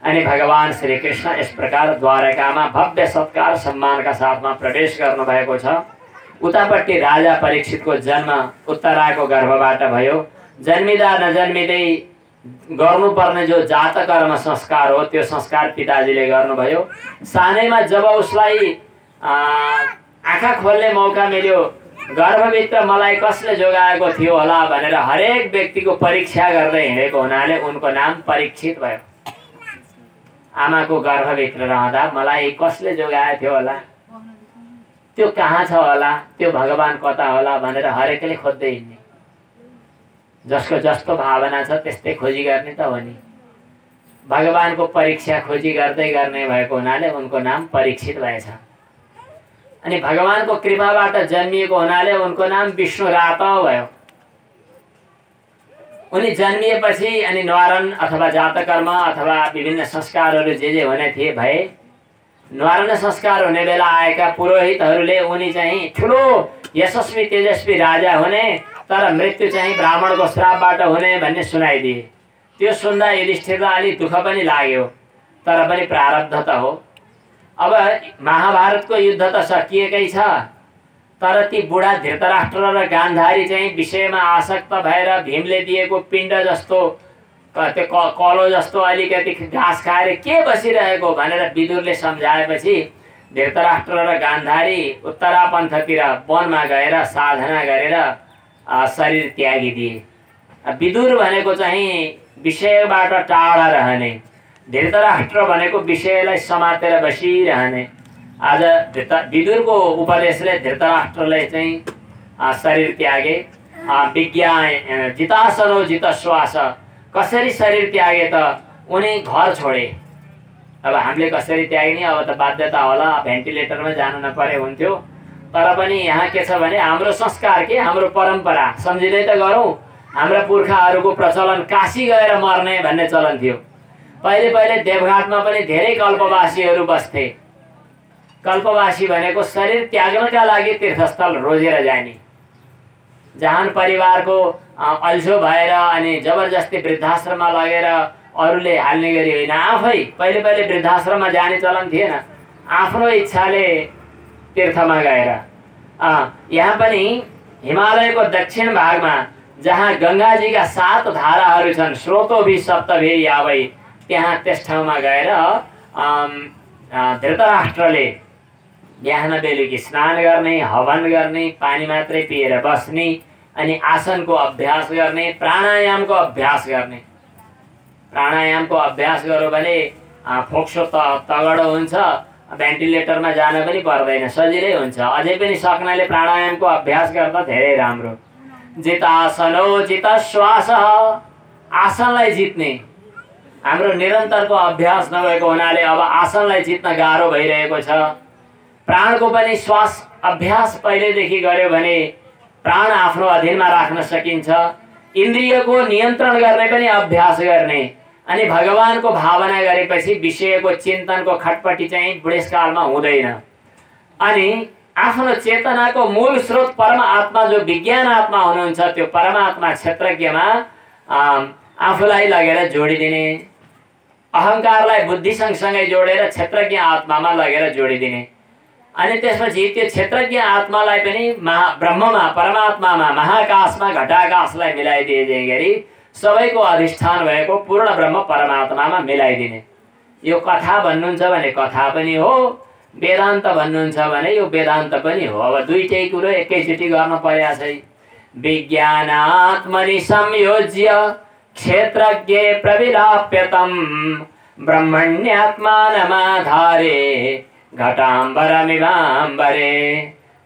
अनि भगवान श्री कृष्ण यस प्रकार द्वारकामा भव्य सत्कार सम्मानका साथमा प्रवेश गर्नुभएको छ। उतापट्टि राजा परीक्षितको जन्म उत्तराको गर्भबाट भयो। जन्मिँदा नजन्मिँदै गर्नुपर्ने जो जातकर्म संस्कार हो त्यो संस्कार पिताजीले गर्नुभयो। सानैमा जब उसलाई आँखा खोल्ने मौका मिल्यो, गर्भभित्र मलाई कसले जोगाएको थियो होला भनेर हरेक व्यक्तिको परीक्षा गर्दै हिँडेको हुनाले उनको नाम परीक्षित भयो। आमाको गर्भभित्र रहँदा मलाई कसले जोगाएको थियो होला, त्यो कहाँ छ होला, त्यो भगवान कता होला भनेर हरेकले खोज्दै हिँड्ने। जसको जस्तो भावना छ त्यस्तै खोजी गर्ने त हो नि। भगवानको परीक्षा खोजी गर्दै गर्ने भएको हुनाले उनको नाम परीक्षित भएछ। अनि भगवानको कृपाबाट जन्मिएको हुनाले उनको नाम विष्णु राता भयो। उनी जन्मिएपछि अनि न्वारण अथवा जातकर्म अथवा विभिन्न संस्कारहरू जे हुने थिए भए। न्वारण संस्कार हुने बेला आएका पुरोहितहरूले उनी चाहिँ ठुलो यशस्वी तेजस्वी राजा हुने, तर मृत्यु चाहिँ ब्राह्मणको श्रापबाट हुने भन्ने सुनाइदिए। त्यो सुन्दा युधिष्ठिरलाई अलि दुःख पनि लाग्यो, तर पनि प्रारब्ध त हो। अब महाभारतको युद्ध त सकिएकै छ, तर ती बुढा धृतराष्ट्र र गान्धारी चाहिँ विषयमा आसक्त भएर भीमले दिएको पिण्ड जस्तो त्यो कलो जस्तो अलिकति घाँस खाएर के बसिरहेको भनेर विदुरले सम्झाएपछि धृतराष्ट्र र गान्धारी उत्तरापन्थतिर वनमा गएर साधना गरेर शरीर त्यागिदिए। विदुर भनेको चाहिँ विषयबाट टाढा रहने, धृतराष्ट्र भनेको विषयलाई समातेर बसिरहने। आज विदुरको उपदेशले धृतराष्ट्रले चाहिँ शरीर त्यागे। विज्ञान जितासनो जित श्वास, कसरी शरीर त्यागे त उनी घर छोडे। अब हामीले कसरी त्याग्ने, अब त बाध्यता होला, भेन्टिलेटरमा जानु नपरे हुन्थ्यो। तर पनि यहाँ के छ भने हाम्रो संस्कार के हाम्रो परम्परा सम्झिँदै त गरौँ। हाम्रा पुर्खाहरूको प्रचलन काशी गएर मर्ने भन्ने चलन थियो। पहिले पहिले देवघाटमा पनि धेरै कल्पवासीहरू बस्थे। कल्पवासी भनेको शरीर त्याग्नका लागि तीर्थस्थल रोजेर जाने। जहान परिवारको अल्छो भएर अनि जबरजस्ती वृद्धाश्रममा लगेर अरूले हाल्ने गरी होइन, आफै पहिले पहिले वृद्धाश्रममा जाने चलन थिएन। आफ्नो इच्छाले तीर्थमा गएर यहाँ पनि हिमालयको दक्षिण भागमा जहाँ गङ्गाजीका 7 धाराहरू छन्, स्रोतोभि सप्तभि यावै, त्यहाँ त्यस ठाउँमा गएर धृतराष्ट्रले बिहान बेलुकी स्नान गर्ने, हवन गर्ने, पानी मात्रै पिएर बस्ने, अनि आसनको अभ्यास गर्ने, प्राणायामको अभ्यास गर्ने। प्राणायामको अभ्यास गर्यो भने फोक्सो तगडो हुन्छ, भेन्टिलेटरमा जान पनि पर्दैन, सजिलै हुन्छ। अझै पनि सक्नेले प्राणायामको अभ्यास गर्दा धेरै राम्रो। जितासनो जित श्वास, आसनलाई जित्ने। हाम्रो निरन्तरको अभ्यास नभएको हुनाले अब आसनलाई जित्न गाह्रो भइरहेको छ। प्राणको पनि श्वास अभ्यास पहिलेदेखि गर्यो भने प्राण आफ्नो अधीनमा राख्न सकिन्छ। इन्द्रियको नियन्त्रण गर्ने पनि अभ्यास गर्ने, अनि भगवानको भावना गरेपछि विषयको चिन्तनको खटपटी चाहिँ बुढेसकालमा हुँदैन। अनि आफ्नो चेतनाको मूल स्रोत परमात्मा जो विज्ञान आत्मा हुनुहुन्छ, त्यो परमात्मा क्षेत्रज्ञमा आफूलाई लगेर जोडिदिने। अहङ्कारलाई बुद्धि सँगसँगै जोडेर क्षेत्रज्ञ आत्मामा लगेर जोडिदिने। अनि त्यसपछि त्यो क्षेत्रज्ञ आत्मालाई पनि ब्रह्ममा परमात्मामा महाकाशमा घटाकाशलाई मिलाइदिए गरी सबैको अधिष्ठान भएको पूर्ण ब्रह्म परमात्मामा मिलाइदिने। यो कथा भन्नुहुन्छ भने कथा पनि हो, वेदान्त भन्नुहुन्छ भने यो वेदान्त पनि हो। अब दुईटै कुरो एकैचोटि गर्न पर्या छ। विज्ञानात्मनि संयोज्य क्षेत्रज्ञे प्रविलाप्यतम् ब्रह्मण्यात्मानमाधारे घटाम्बरमिवाम्बरे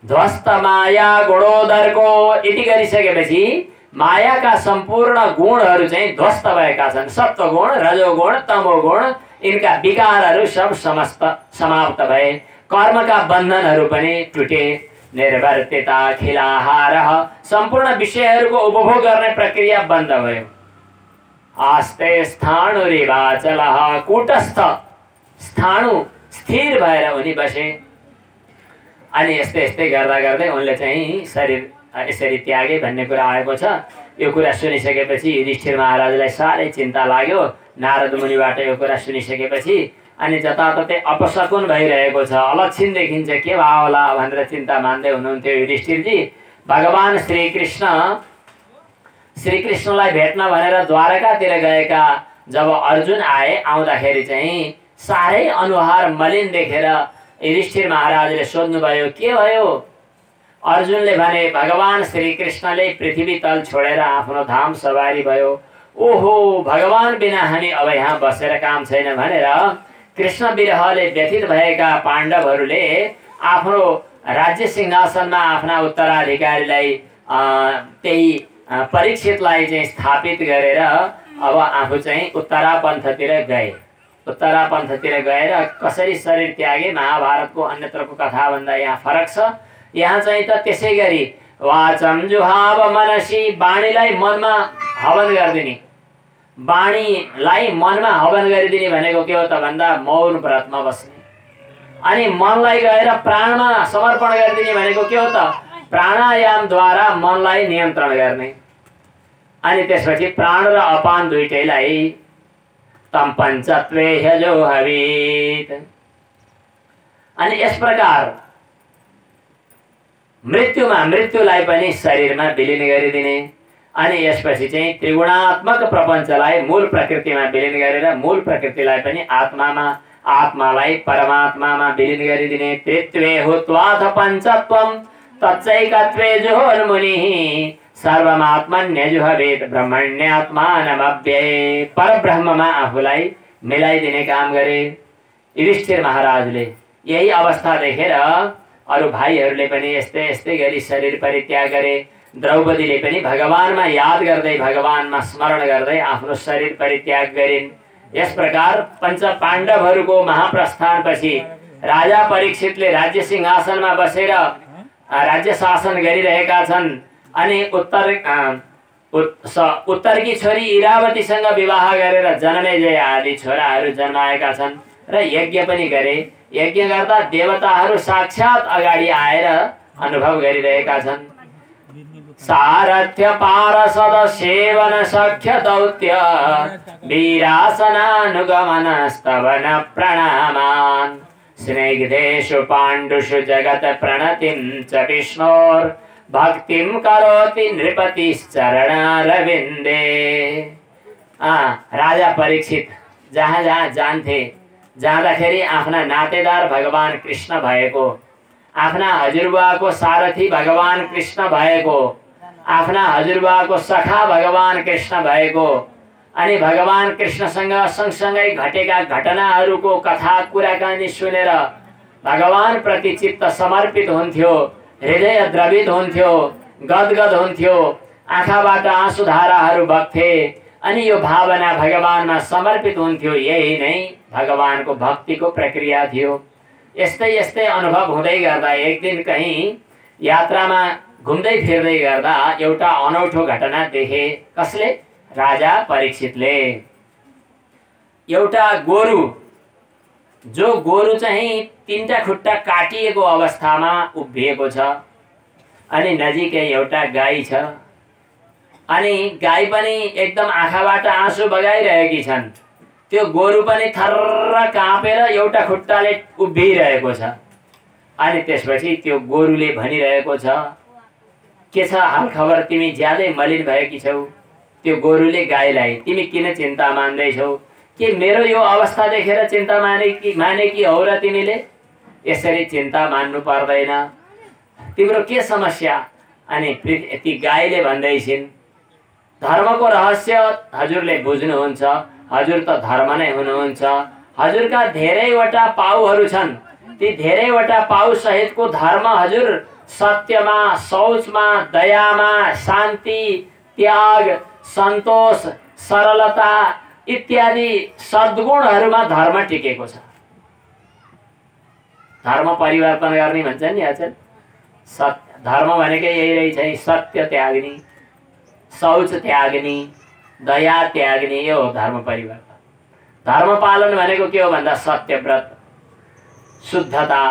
ध्वस्त माया गुणोदरको इति गरिसकेपछि मायाका सम्पूर्ण गुणहरू चाहिँ ध्वस्त भएका छन्। सत्वगुण, रजोगुण, तमोगुण, यिनका विकारहरू सब समस्त समाप्त भए। कर्मका बन्धनहरू पनि टुटे। निर्वर्तिता खिलाहारः सम्पूर्ण विषयहरूको उपभोग गर्ने प्रक्रिया बन्द भयो। आस्ते स्थाणुरिवाचलः कूटस्थ स्थाणु स्थिर भएर उनी बसे। अनि यस्तै यस्तै गर्दा गर्दै उनले चाहिँ शरीर यसरी त्यागे भन्ने कुरा आएको छ। यो कुरा सुनिसकेपछि युधिष्ठिर महाराजलाई साह्रै चिन्ता लाग्यो। नारद मुनिबाट यो कुरा सुनिसकेपछि अनि जताततै अपशकुन भइरहेको छ, अलक्षण देखिन्छ, के भयो होला भनेर चिन्ता मान्दै हुनुहुन्थ्यो युधिष्ठिरजी। भगवान श्रीकृष्णलाई भेट्न भनेर द्वारकातिर गएका जब अर्जुन आए, आउँदाखेरि चाहिँ साह्रै अनुहार मलिन देखेर युधिष्ठिर महाराजले सोध्नुभयो, के भयो? अर्जुनले भने, भगवान श्रीकृष्णले पृथ्वी तल छोडेर आफ्नो धाम सवारी भयो। ओहो, भगवान बिना हामी अब यहाँ बसेर काम छैन भनेर कृष्ण विरहले व्यथित भएका पाण्डवहरूले आफ्नो राज्य सिंहासनमा आफ्ना उत्तराधिकारीलाई त्यही परीक्षितलाई चाहिँ स्थापित गरेर अब आफू चाहिँ उत्तरापन्थतिर गए। उत्तरापन्थतिर गएर कसरी शरीर त्यागे महाभारतको अन्यत्रको कथा भन्दा यहाँ फरक छ। यहाँ चाहिँ त त्यसै गरी वाचम जुहाव मनसी, वाणीलाई मनमा हवन गरिदिने। वाणीलाई मनमा हवन गरिदिने भनेको के हो त भन्दा मौन व्रतमा बस्ने। अनि मनलाई गएर प्राणमा समर्पण गरिदिने भनेको के हो त? प्राणायामद्वारा मनलाई नियन्त्रण गर्ने। अनि त्यसपछि प्राण र अपान दुईटैलाई तम पञ्चत्वे ह्यजो हवित। अनि यस प्रकार मृत्युलाई पनि शरीरमा विलीन गरिदिने। अनि यसपछि चाहिँ त्रिगुणात्मक प्रपञ्चलाई मूल प्रकृतिमा विलीन गरेर मूल प्रकृतिलाई पनि आत्मामा, आत्मालाई परमात्मामा विलीन गरिदिने। त्रित्वे हुत्वाथ पञ्चत्वं तच्चैकत्वे जुहोर्मुनिः सर्वमात्मन्यजुहवेत् ब्रह्मण्यात्मानमव्यये। परब्रह्ममा आफूलाई मिलाइदिने काम गरे युधिष्ठिर महाराजले। यही अवस्था देखेर अरू भाइहरूले पनि यस्तै यस्तै गरी शरीर परित्याग गरे। द्रौपदीले पनि भगवानमा याद गर्दै, भगवानमा स्मरण गर्दै आफ्नो शरीर परित्याग गरिन्। यस प्रकार पञ्च पाण्डवहरूको महाप्रस्थानपछि राजा परीक्षितले राज्य सिंहासनमा बसेर राज्य शासन गरिरहेका छन्। अनि उत्तरकी छोरी इरावतीसँग विवाह गरेर जनमेजय आदि छोराहरू जन्माएका छन् र यज्ञ पनि गरे। यज्ञ गर्दा देवताहरू साक्षात अगाडि आएर अनुभव गरिरहेका छन्। सारथ्य पारसद सेवन सख्य दौत्य वीरासनानुगमन स्तवन प्रणामान् स्निग्धेषु पाण्डुषु जगत प्रणतिं च विष्णोर् भक्तिं करोति नृपतिश्चरणारविन्दे। राजा परीक्षित जहाँ जहाँ जान्थे, जाँदाखेरि आफ्ना नातेदार भगवान कृष्ण भएको, आफ्ना हजुरबुवाको सारथी भगवान कृष्ण भएको, आफ्ना हजुरबुवाको सखा भगवान कृष्ण भएको, अनि भगवान कृष्णसँग सँगसँगै घटेका घटनाहरूको कथा कुराकानी सुनेर भगवान प्रति चित्त समर्पित हुन्थ्यो, हृदय द्रवित हुन्थ्यो, गदगद हुन्थ्यो, आँखाबाट आँसुधाराहरू बग्थे। अनि यो भावना भगवानमा समर्पित हुन्थ्यो। यही नै भगवानको भक्तिको प्रक्रिया थियो। यस्तै यस्तै अनुभव हुँदै गर्दा एक दिन कहीँ यात्रामा घुम्दै फिर्दै गर्दा एउटा अनौठो घटना देखे। कसले? राजा परीक्षितले। एउटा गोरु, जो गोरु चाहिँ तीनटा खुट्टा काटिएको अवस्थामा उभिएको छ। अनि नजिकै एउटा गाई छ। अनि गाई पनि एकदम आँखाबाट आँसु बगाइरहेकी छन्। त्यो गोरु पनि थर्र काँपेर एउटा खुट्टाले उभिरहेको छ। अनि त्यसपछि त्यो गोरुले भनिरहेको छ, के छ हाल खबर, तिमी ज्यादै मलिन भएकी छौ। त्यो गोरुले गाईलाई, तिमी किन चिन्ता मान्दैछौ? के मेरो यो अवस्था देखेर चिन्ता माने कि हो र तिमीले? यसरी चिन्ता मान्नु पर्दैन, तिम्रो के समस्या? अनि ती गाईले भन्दैछिन्, धर्मको रहस्य हजुरले बुझ्नुहुन्छ, हजुर त धर्म नै हुनुहुन्छ। हजुरका धेरैवटा पाउहरू छन्, ती धेरैवटा पाउ सहितको धर्म हजुर सत्यमा, शौचमा, दयामा, शान्ति, त्याग, सन्तोष, सरलता इत्यादि सद्गुणहरूमा धर्म टिकेको छ। धर्म परिवर्तन गर्ने भन्छ नि आजकल। सत्य धर्म भनेकै यही रहेछ है, सत्य त्याग्ने, शौच त्याग्ने, दया त्याग्ने, यो हो धर्म परिवर्तन। धर्म पालन भनेको के हो भन्दा सत्यव्रत, शुद्धता,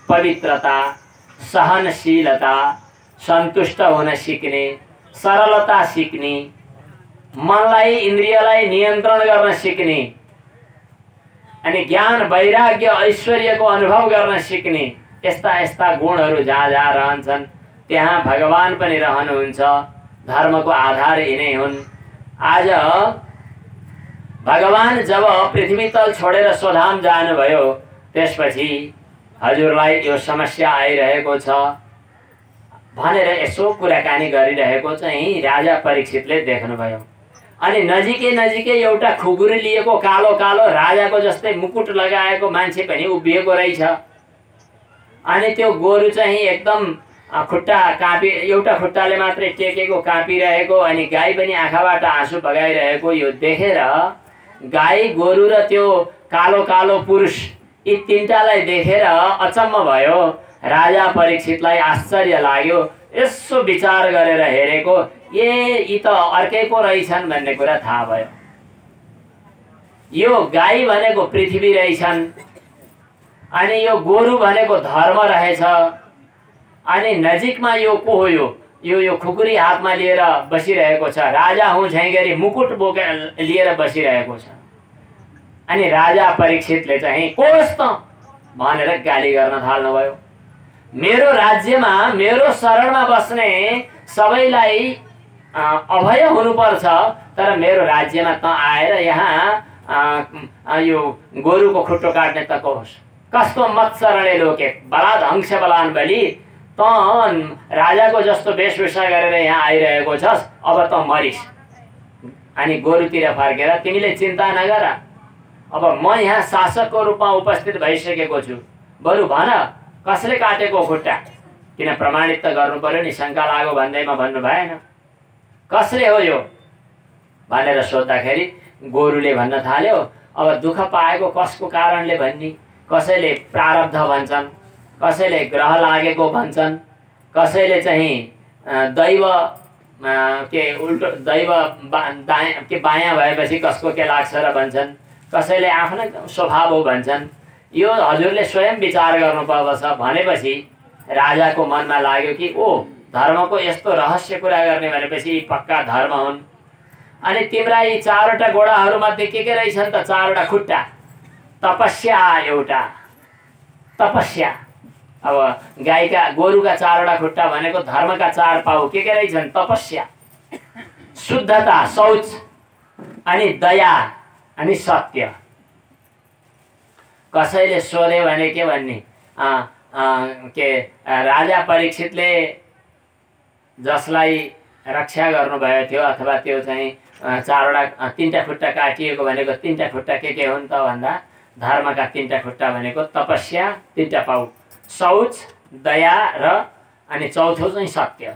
पवित्रता, सहनशीलता, सन्तुष्ट हुन सिक्ने, सरलता सिक्ने, मनलाई इन्द्रियलाई नियन्त्रण गर्न सिक्ने, अनि ज्ञान वैराग्य ऐश्वर्यको अनुभव गर्न सिक्ने, यस्ता यस्ता गुणहरू जहाँ जहाँ रहन्छन् त्यहाँ भगवान पनि रहनुहुन्छ। धर्मको आधार यिनै हुन्। आज भगवान जब पृथ्वी तल छोडेर स्वधाम जानुभयो त्यसपछि हजुरलाई यो समस्या आइरहेको छ भनेर यसो कुराकानी गरिरहेको चाहिँ राजा परीक्षितले देख्नुभयो। अनि नजिकै नजिकै एउटा खुकुरी लिएको कालो कालो राजाको जस्तै मुकुट लगाएको मान्छे पनि उभिएको रहेछ। अनि त्यो गोरु चाहिँ एकदम खुट्टा कापी, एउटा खुट्टाले मात्रै टेकेको कापिरहेको, अनि गाई पनि आँखाबाट आँसु बगाइरहेको। यो देखेर गाई, गोरु र त्यो कालो कालो पुरुष, यी तीनटालाई देखेर अचम्म भयो। राजा परीक्षितलाई आश्चर्य लाग्यो। यसो विचार गरेर हेरेको, यी त अर्कै पो रहेछन् भन्ने कुरा थाहा भयो। यो गाई भनेको पृथ्वी रहेछन्, अनि यो गोरु भनेको धर्म रहेछ, अनि नजिकमा यो को हो? यो खुकुरी हातमा लिएर बसिरहेको छ। राजा हुँ झैँ गरी मुकुट बोकेर लिएर बसिरहेको छ। अनि राजा परीक्षितले चाहिँ कोस् त भनेर गाली गर्न थाल्नुभयो। मेरो राज्यमा मेरो शरणमा बस्ने सबैलाई अभय हुनुपर्छ, तर मेरो राज्यमा त आएर यहाँ यो गोरुको खुट्टो काट्ने त कोस्? कस्तो मत्सरले लोके बलाद हंस बलान बलि, त राजाको जस्तो वेशभूषा गरेर यहाँ आइरहेको छस्, अब त मरिस। अनि गोरुतिर फर्केर तिमीले चिन्ता नगर, अब म यहाँ शासकको रूपमा उपस्थित भइसकेको छु, बरु भन कसले काटेको खुट्टा? किन प्रमाणित त गर्नु पर्यो नि, शङ्का लाग्यो भन्दैमा भन्नु भएन। कसले हो यो भनेर सोद्धाखेरि गोरुले भन्न थाल्यो, अब दुःख पाएको कसको कारणले भन्ने? कसैले प्रारब्ध भन्छन्, कसैले ग्रह लागेको भन्छन्, कसैले चाहिँ दैव के उल्टो दैव के बायाँ भएपछि कसको के लाग्छ र भन्छन्, कसैले आफ्नै स्वभाव हो भन्छन्। यो हजुरले स्वयं विचार गर्नुपर्दछ भनेपछि राजाको मनमा लाग्यो कि ओ धर्मको यस्तो रहस्य कुरा गर्ने भनेपछि पक्का धर्म हुन्। अनि तिम्रा यी चारवटा घोडाहरूमध्ये के रहेछन् त? चारवटा खुट्टा, तपस्या एउटा, तपस्या। अब गाईका गोरुका चारवटा खुट्टा भनेको धर्मका चार पाउ के रहेछन्? तपस्या, शुद्धता, शौच, अनि दया, अनि सत्य। कसैले सोधे भने के भन्ने, के राजा परीक्षितले जसलाई रक्षा गर्नुभएको थियो अथवा त्यो चाहिँ चारवटा तीनटा खुट्टा काटिएको भनेको तीनटा खुट्टा के हुन् त भन्दा धर्मका तीनटा खुट्टा भनेको तपस्या, तीनटा पाउ, शौच, दया र अनि चौथो चाहिँ सत्य।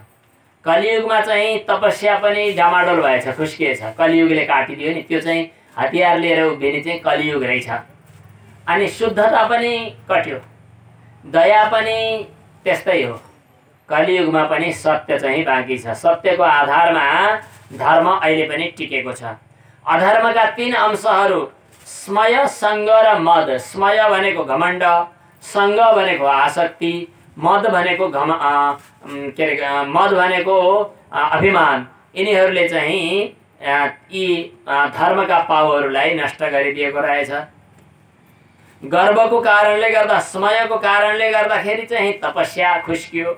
कलियुगमा चाहिँ तपस्या पनि डामाडोल भएछ, खुस्किएछ, कलियुगले काटिदियो नि। त्यो चाहिँ हतियार लिएर उभिने चाहिँ कलियुग रहेछ। अनि शुद्धता पनि कट्यो, दया पनि त्यस्तै हो। कलियुगमा पनि सत्य चाहिँ बाँकी छ। सत्यको आधारमा धर्म अहिले पनि टिकेको छ। अधर्मका तीन अंशहरू स्मय, सङ्ग र मद। स्मय भनेको घमण्ड, सङ्ग भनेको आसक्ति, मद भनेको मद भनेको अभिमान। यिनीहरूले चाहिँ यी धर्मका पाउहरूलाई नष्ट गरिदिएको रहेछ। गर्वको कारणले गर्दा, स्मयको कारणले गर्दाखेरि चाहिँ तपस्या खुस्कियो,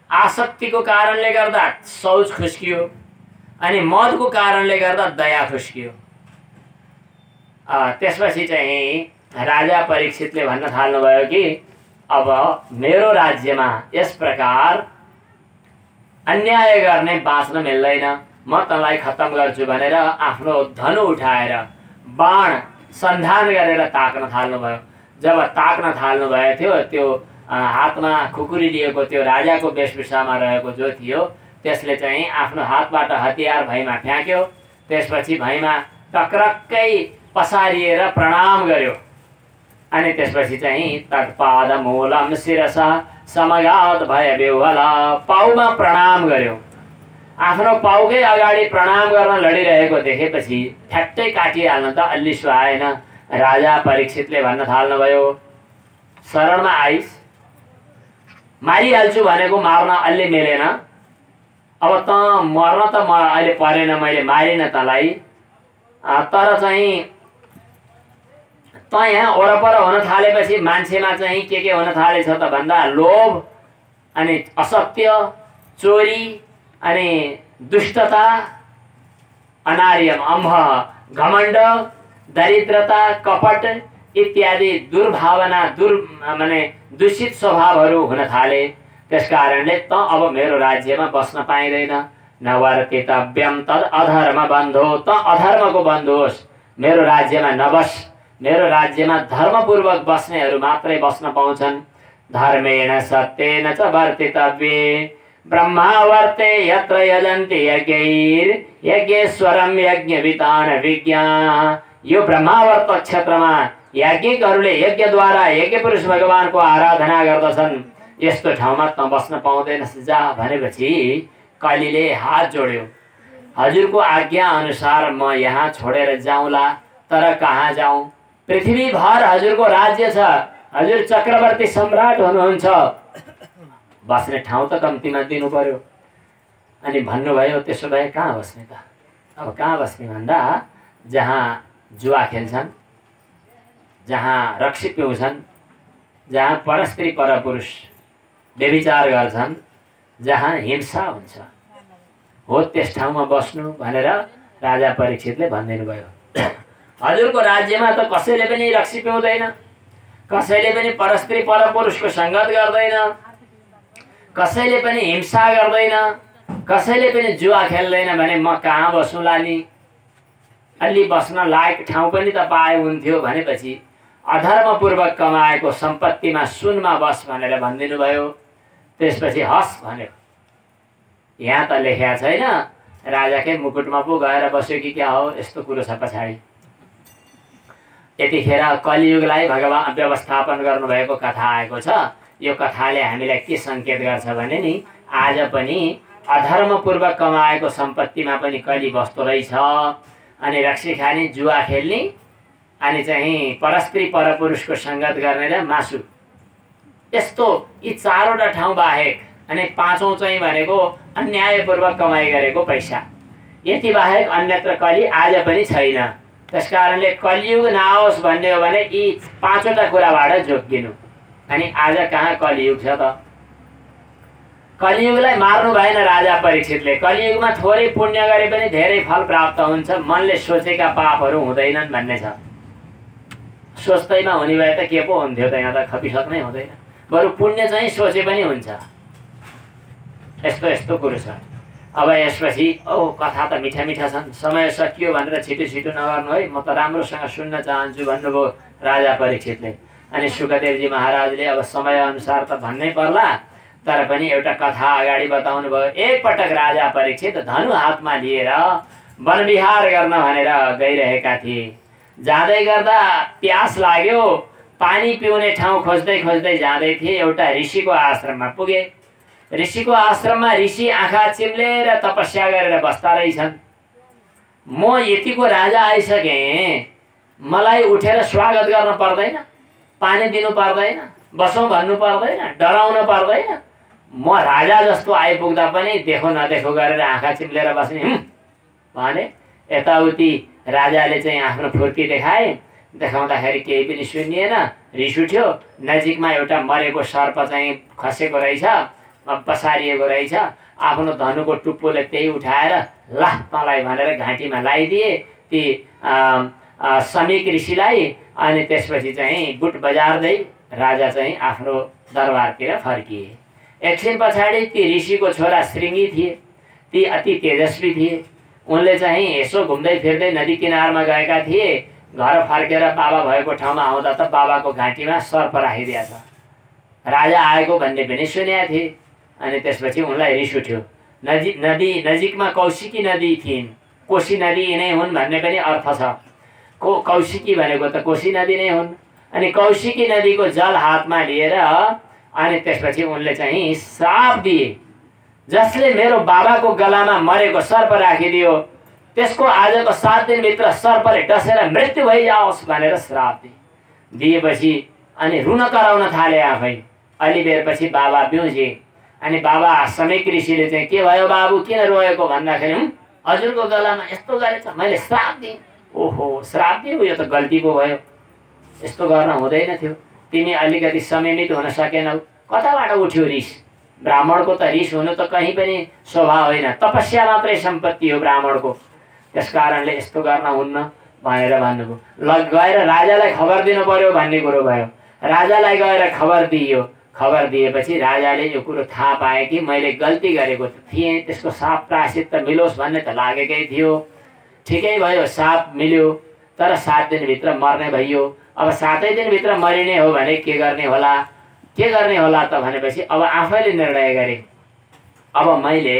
आसक्तिको कारणले गर्दा शौच खुस्कियो, अनि मदको कारणले गर्दा दया खुस्कियो। त्यसपछि चाहिँ राजा परीक्षितले भन्न थाल्नुभयो कि अब मेरो राज्यमा यस प्रकार अन्याय गर्ने बाँच्न मिल्दैन, म तँलाई खत्तम गर्छु भनेर आफ्नो धनु उठाएर बाण सन्धान गरेर ताक्न थाल्नुभयो। जब ताक्न थाल्नुभएको थियो, त्यो हातमा खुकुरी लिएको त्यो राजाको वेशभूषामा रहेको जो थियो त्यसले चाहिँ आफ्नो हातबाट हतियार भैँमा फ्याँक्यो। त्यसपछि भैँमा टक्रक्कै पसारिएर प्रणाम गर्यो। अनि त्यसपछि चाहिँ तत्पाद मूलम शिरसा समगात भए बेहुला। पाउमा प्रणाम गर्यो। आफ्नो पाउकै अगाडि प्रणाम गर्न लडिरहेको देखेपछि ठ्याक्कै काटिहाल्न त अलि सुहाएन। राजा परीक्षितले भन्न थाल्नुभयो, शरणमा आइस, मारिहाल्छु भनेको मार्न अलि मिलेन। अब त मर्न त अहिले परेन, मैले मारिन तँलाई, तर चाहिँ त यहाँ वरपर हुन थालेपछि मान्छेमा चाहिँ के हुन थालेछ त भन्दा लोभ अनि असत्य, चोरी अनि दुष्टता, अनार्यम अम्भ, घमण्ड, दरिद्रता, कपट इत्यादि दुर्भावना माने दूषित स्वभावहरू हुन थाले। त्यसकारणले त अब मेरो राज्यमा बस्न पाइँदैन। नवर्तितव्यम तद अधर्म बन्धो, त अधर्मको बन्धु होस्, मेरो राज्यमा नबस। मेरो राज्यमा धर्मपूर्वक बस्नेहरू मात्रै बस्न पाउँछन्। धर्मेण सत्येन च वर्तितव्ये ब्रह्मावर्ते यत्र यजन्ति यज्ञैर यज्ञेश्वरम यज्ञवितान विज्ञा। यो ब्रह्मावर्त क्षेत्रमा याज्ञिकहरूले यज्ञद्वारा यज्ञ पुरुष भगवानको आराधना गर्दछन्। यस्तो ठाउँमा त बस्न पाउँदैनस्, जा भनेपछि कलिले हात जोड्यो। हजुरको आज्ञा अनुसार म यहाँ छोडेर जाउँला, तर कहाँ जाउँ? पृथ्वीभर हजुरको राज्य छ, हजुर चक्रवर्ती सम्राट हुनुहुन्छ, बस्ने ठाउँ त कम्तीमा दिनु पर्यो। अनि भन्नुभयो, त्यसो भए कहाँ बस्ने त? अब कहाँ बस्ने भन्दा जहाँ जुवा खेल्छन्, जहाँ रक्सी पिउँछन्, जहाँ परस्त्री परपुरुष व्यभिचार गर्छन्, जहाँ हिंसा हुन्छ, हो त्यस ठाउँमा बस्नु भनेर राजा परीक्षितले भनिदिनु भयो। हजुरको राज्यमा त कसैले पनि रक्सी पिउँदैन, कसैले पनि परस्त्री परपुरुषको सङ्गत गर्दैन, कसैले पनि हिंसा गर्दैन, कसैले पनि जुवा खेल्दैन भने म कहाँ बसौँला नि? अलि बस्न लायक ठाउँ पनि त पाए हुन्थ्यो भनेपछि अधर्मपूर्वक कमाएको सम्पत्तिमा सुनमा बस भनेर भनिदिनु भयो। त्यसपछि हस् भन्यो। यहाँ त लेखेको छैन राजाकै मुकुटमा पो गएर बस्यो कि क्या हो, यस्तो कुरो छ पछाडि। यतिखेर कलियुगलाई भगवान व्यवस्थापन गर्नुभएको कथा आएको छ। यो कथाले हामीलाई के सङ्केत गर्छ भने नि, आज पनि अधर्मपूर्वक कमाएको सम्पत्तिमा पनि कलि बस्दो रहेछ। अनि रक्सी खाने, जुवा खेल्ने, अनि चाहिँ परस्त्री परपुरुषको सङ्गत गर्ने र मासु, यस्तो यी चारवटा ठाउँ बाहेक अनि पाँचौँ चाहिँ भनेको अन्यायपूर्वक कमाइ गरेको पैसा, यति बाहेक अन्यत्र कलि आज पनि छैन। त्यसकारणले कलियुग नआओस् भन्ने हो भने यी पाँचवटा कुराबाट जोगिनु। अनि आज कहाँ कलियुग छ त? कलियुगलाई मार्नु भएन राजा परीक्षितले। कलियुगमा थोरै पुण्य गरे पनि धेरै फल प्राप्त हुन्छ, मनले सोचेका पापहरू हुँदैनन् भन्ने छ। सोच्दैमा हुने भए त के पो हुन्थ्यो त, यहाँ त खपिसक्नै हुँदैन। बरु पुण्य चाहिँ सोचे पनि हुन्छ। यस्तो यस्तो कुरो छ। अब यसपछि कथा त मिठा मिठा छन्, समय सकियो भनेर छिटो छिटो नगर्नु है, म त राम्रोसँग सुन्न चाहन्छु भन्नुभयो राजा परीक्षितले। अनि सुखदेवजी महाराजले अब समय अनुसार त भन्नै पर्ला, तर पनि एउटा कथा अगाडि बताउनु भयो। एकपटक राजा परीक्षित धनु हातमा लिएर वनविहार गर्न भनेर गइरहेका थिए। जाँदै गर्दा प्यास लाग्यो, पानी पिउने ठाउँ खोज्दै खोज्दै जाँदै थिए। एउटा ऋषिको आश्रममा पुगे। ऋषिको आश्रममा ऋषि आँखा चिम्लेर तपस्या गरेर बस्दा रहेछन्। म यतिको राजा आइसकेँ, मलाई उठेर स्वागत गर्न पर्दैन, पानी दिनु पर्दैन, बसौँ भन्नु पर्दैन, डराउनु पर्दैन। म राजा जस्तो आइपुग्दा पनि देखो नदेखो गरेर आँखा चिम्लेर बस्ने भने। यताउति राजाले चाहिँ आफ्नो फुर्ती देखाए। देखाउँदाखेरि केही पनि सुनिएन, रिस उठ्यो। नजिकमा एउटा मरेको सर्प चाहिँ खसेको रहेछ, पसारिएको रहेछ। आफ्नो धनुको टुप्पोले त्यही उठाएर ला तँलाई भनेर घाँटीमा लगाइदिए ती समीक ऋषिलाई। अनि त्यसपछि चाहिँ गुट बजार्दै राजा चाहिँ आफ्नो दरबारतिर फर्किए। एकछिन पछाडि ती ऋषिको छोरा श्रृङ्गी थिए, ती अति तेजस्वी थिए। उनले चाहिँ यसो घुम्दै फिर्दै नदी किनारमा गएका थिए। घर फर्केर बाबा भएको ठाउँमा आउँदा त बाबाको घाँटीमा सर्प राखिदिएछ। राजा आएको भन्ने पनि सुनेका थिए। अनि त्यसपछि उनलाई रिस उठ्यो। नजिकमा कौशिकी नदी थिइन्। कोशी नदी यिनै हुन् भन्ने पनि अर्थ छ। कौशिकी भनेको त कोशी नदी नै हुन्। अनि कौशिकी नदीको जल हातमा लिएर अनि त्यसपछि उनले चाहिँ श्राप दिए, जसले मेरो बाबाको गलामा मरेको सर्प राखिदियो त्यसको आजको 7 दिनभित्र सर्पले डसेर मृत्यु भइजाओस् भनेर श्राप दिएपछि अनि रुन कराउन थाले आफै। अलि बेरपछि बाबा बिउजे। अनि बाबा समेक ऋषिले चाहिँ के भयो बाबु किन रोएको भन्दाखेरि हजुरको गलामा यस्तो गरेछ, मैले श्राप दिएँ। ओहो श्राप दियो, यो त गल्ती पो भयो, यस्तो गर्न हुँदैन थियो, तिमी अलिकति संयमित हुन सकेनौ। कताबाट उठ्यो रिस? ब्राह्मणको त रिस हुनु त कहीँ पनि स्वभाव होइन, तपस्या मात्रै सम्पत्ति हो ब्राह्मणको, त्यस कारणले यस्तो गर्न हुन्न भनेर भन्नुभयो। ल गएर राजालाई खबर दिनु पर्यो भन्ने कुरो भयो। राजालाई गएर खबर दिइयो। खबर दिएपछि राजाले यो कुरो थाहा पाए कि मैले गल्ती गरेको थिएँ, त्यसको साप प्रायश्चित त मिलोस् भन्ने त लागेकै थियो। ठिकै भयो, साप मिल्यो, तर 7 दिनभित्र मर्ने भइयो। अब 7 दिनभित्र मरिने हो भने के गर्ने होला? के गर्ने होला त भनेपछि अब आफैले निर्णय गरे, अब मैले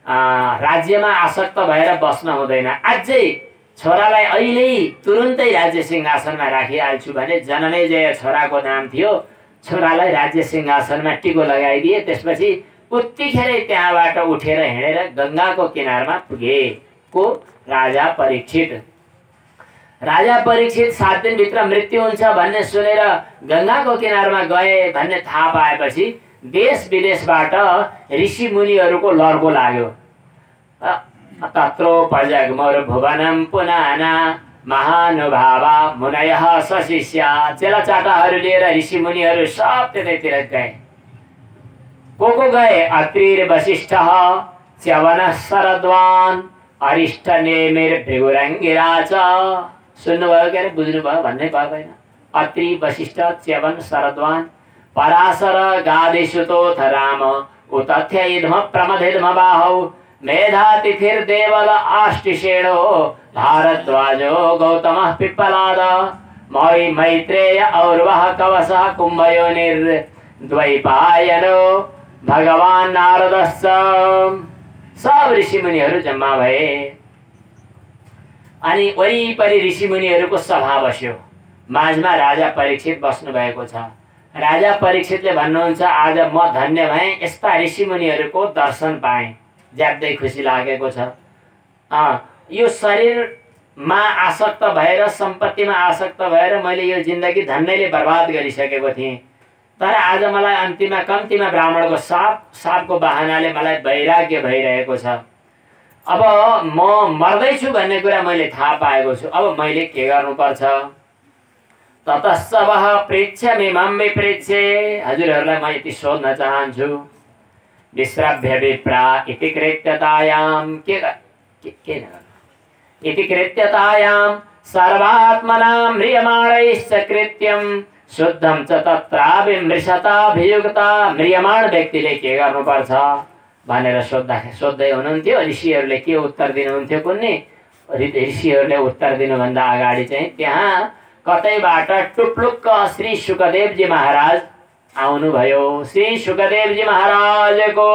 राज्यमा आसक्त भएर बस्न हुँदैन, अझै छोरालाई अहिले तुरुन्तै राज्य सिंहासनमा राखिहाल्छु भने जनमेजय छोराको नाम थियो। छोरालाई राज्य सिंहासनमा टिको लगाइदिए। त्यसपछि उत्तिखेरै त्यहाँबाट उठेर हिँडेर गङ्गाको किनारमा पुगे को राजा परीक्षित। राजा परीक्षित 7 दिनभित्र मृत्यु हुन्छ भन्ने सुनेर गङ्गाको किनारमा गए भन्ने थाहा पाएपछि देश विदेशबाट ऋषि मुनिहरूको लड्को लाग्यो। तत्रोपजग्मुर्भुवनं पुनाना महानुभावा मुनयः सशिष्या। चेलाचाटाहरू लिएर ऋषि मुनिहरू सब त्यतैतिर गए। को गए? अत्रिर वशिष्ठः, च्यवनः शरद्वान्, अरिष्ट नेमिर भृगुरङ्गिराज। सुन्नुभयो के अरे? बुझ्नुभयो भन्ने भयो होइन? अत्रि वशिष्ठ च्यवन शरद्वान् पराशर गादिसुतोथ राम उतथ्य इद्म प्रमथिद्म बाहौ मेधातिथिर्देवल आष्टिषेणो भारद्वाजो गौतमः पिप्पलाद मयि मैत्रेय और्वः कवसः कुम्भयोनिर्द्वैपायनो भगवान् नारदश्च। सब ऋषिमुनिहरू जम्मा भए। अनि वरिपरि ऋषिमुनिहरूको सभा बस्यो। माझमा राजा परीक्षित बस्नु भएको छ। राजा परीक्षितले भन्नुहुन्छ आज म धन्य भएँ, यस्ता ऋषिमुनिहरूको दर्शन पाएँ, ज्यादै खुसी लागेको छ। यो शरीरमा आसक्त भएर सम्पत्तिमा आसक्त भएर मैले यो जिन्दगी धन्यले बर्बाद गरिसकेको थिएँ, तर आज मलाई अन्तिममा कम्तीमा ब्राह्मणको सापको बहानाले मलाई वैराग्य भइरहेको छ। अब म मर्दैछु भन्ने कुरा मैले थाहा पाएको छु। अब मैले के गर्नुपर्छ? ततस्सवः पृच्छमिमं विपृच्छे। हजुरहरूलाई म यति सोध्न चाहन्छु। विश्राभ्य विप्रा इति कृत्यतायां के इति कृत्यतायां सर्वात्मनां म्रियमाणैश्च कृत्यं शुद्धं च तत्राभिमृशताभियुक्ता। म्रियमाण व्यक्तिले के गर्नुपर्छ भनेर सोध्दै हुनुहुन्थ्यो। ऋषिहरूले के उत्तर दिनुहुन्थ्यो कुन्नी? ऋषिहरूले उत्तर दिनुभन्दा अगाडि चाहिँ त्यहाँ कतैबाट टुप्लुक्क श्री शुकदेवजी महाराज आउनुभयो। श्री शुकदेवजी महाराजको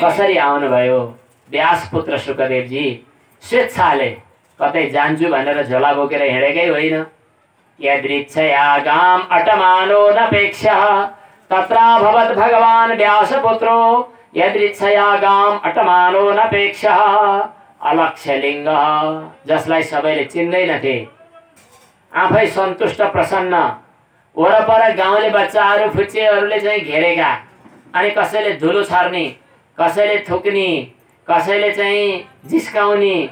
कसरी आउनुभयो? व्यासपुत्र शुकदेवजी स्वेच्छाले कतै जान्छु भनेर झोला बोकेर हिँडेकै होइन। यदृच्छया गाम अटमानो नपेक्षः तत्राभवत् भगवान् व्यासपुत्रो। यदृच्छया गाम अटमानो नपेक्षः अलक्ष्यलिङ्गः, जसलाई सबैले चिन्दैनथे, आफै सन्तुष्ट प्रसन्न, वरपर गाउँले बच्चाहरू फुच्चेहरूले चाहिँ घेरेका, अनि कसैले धुलो छर्ने, कसैले थुक्ने, कसैले चाहिँ जिस्काउने,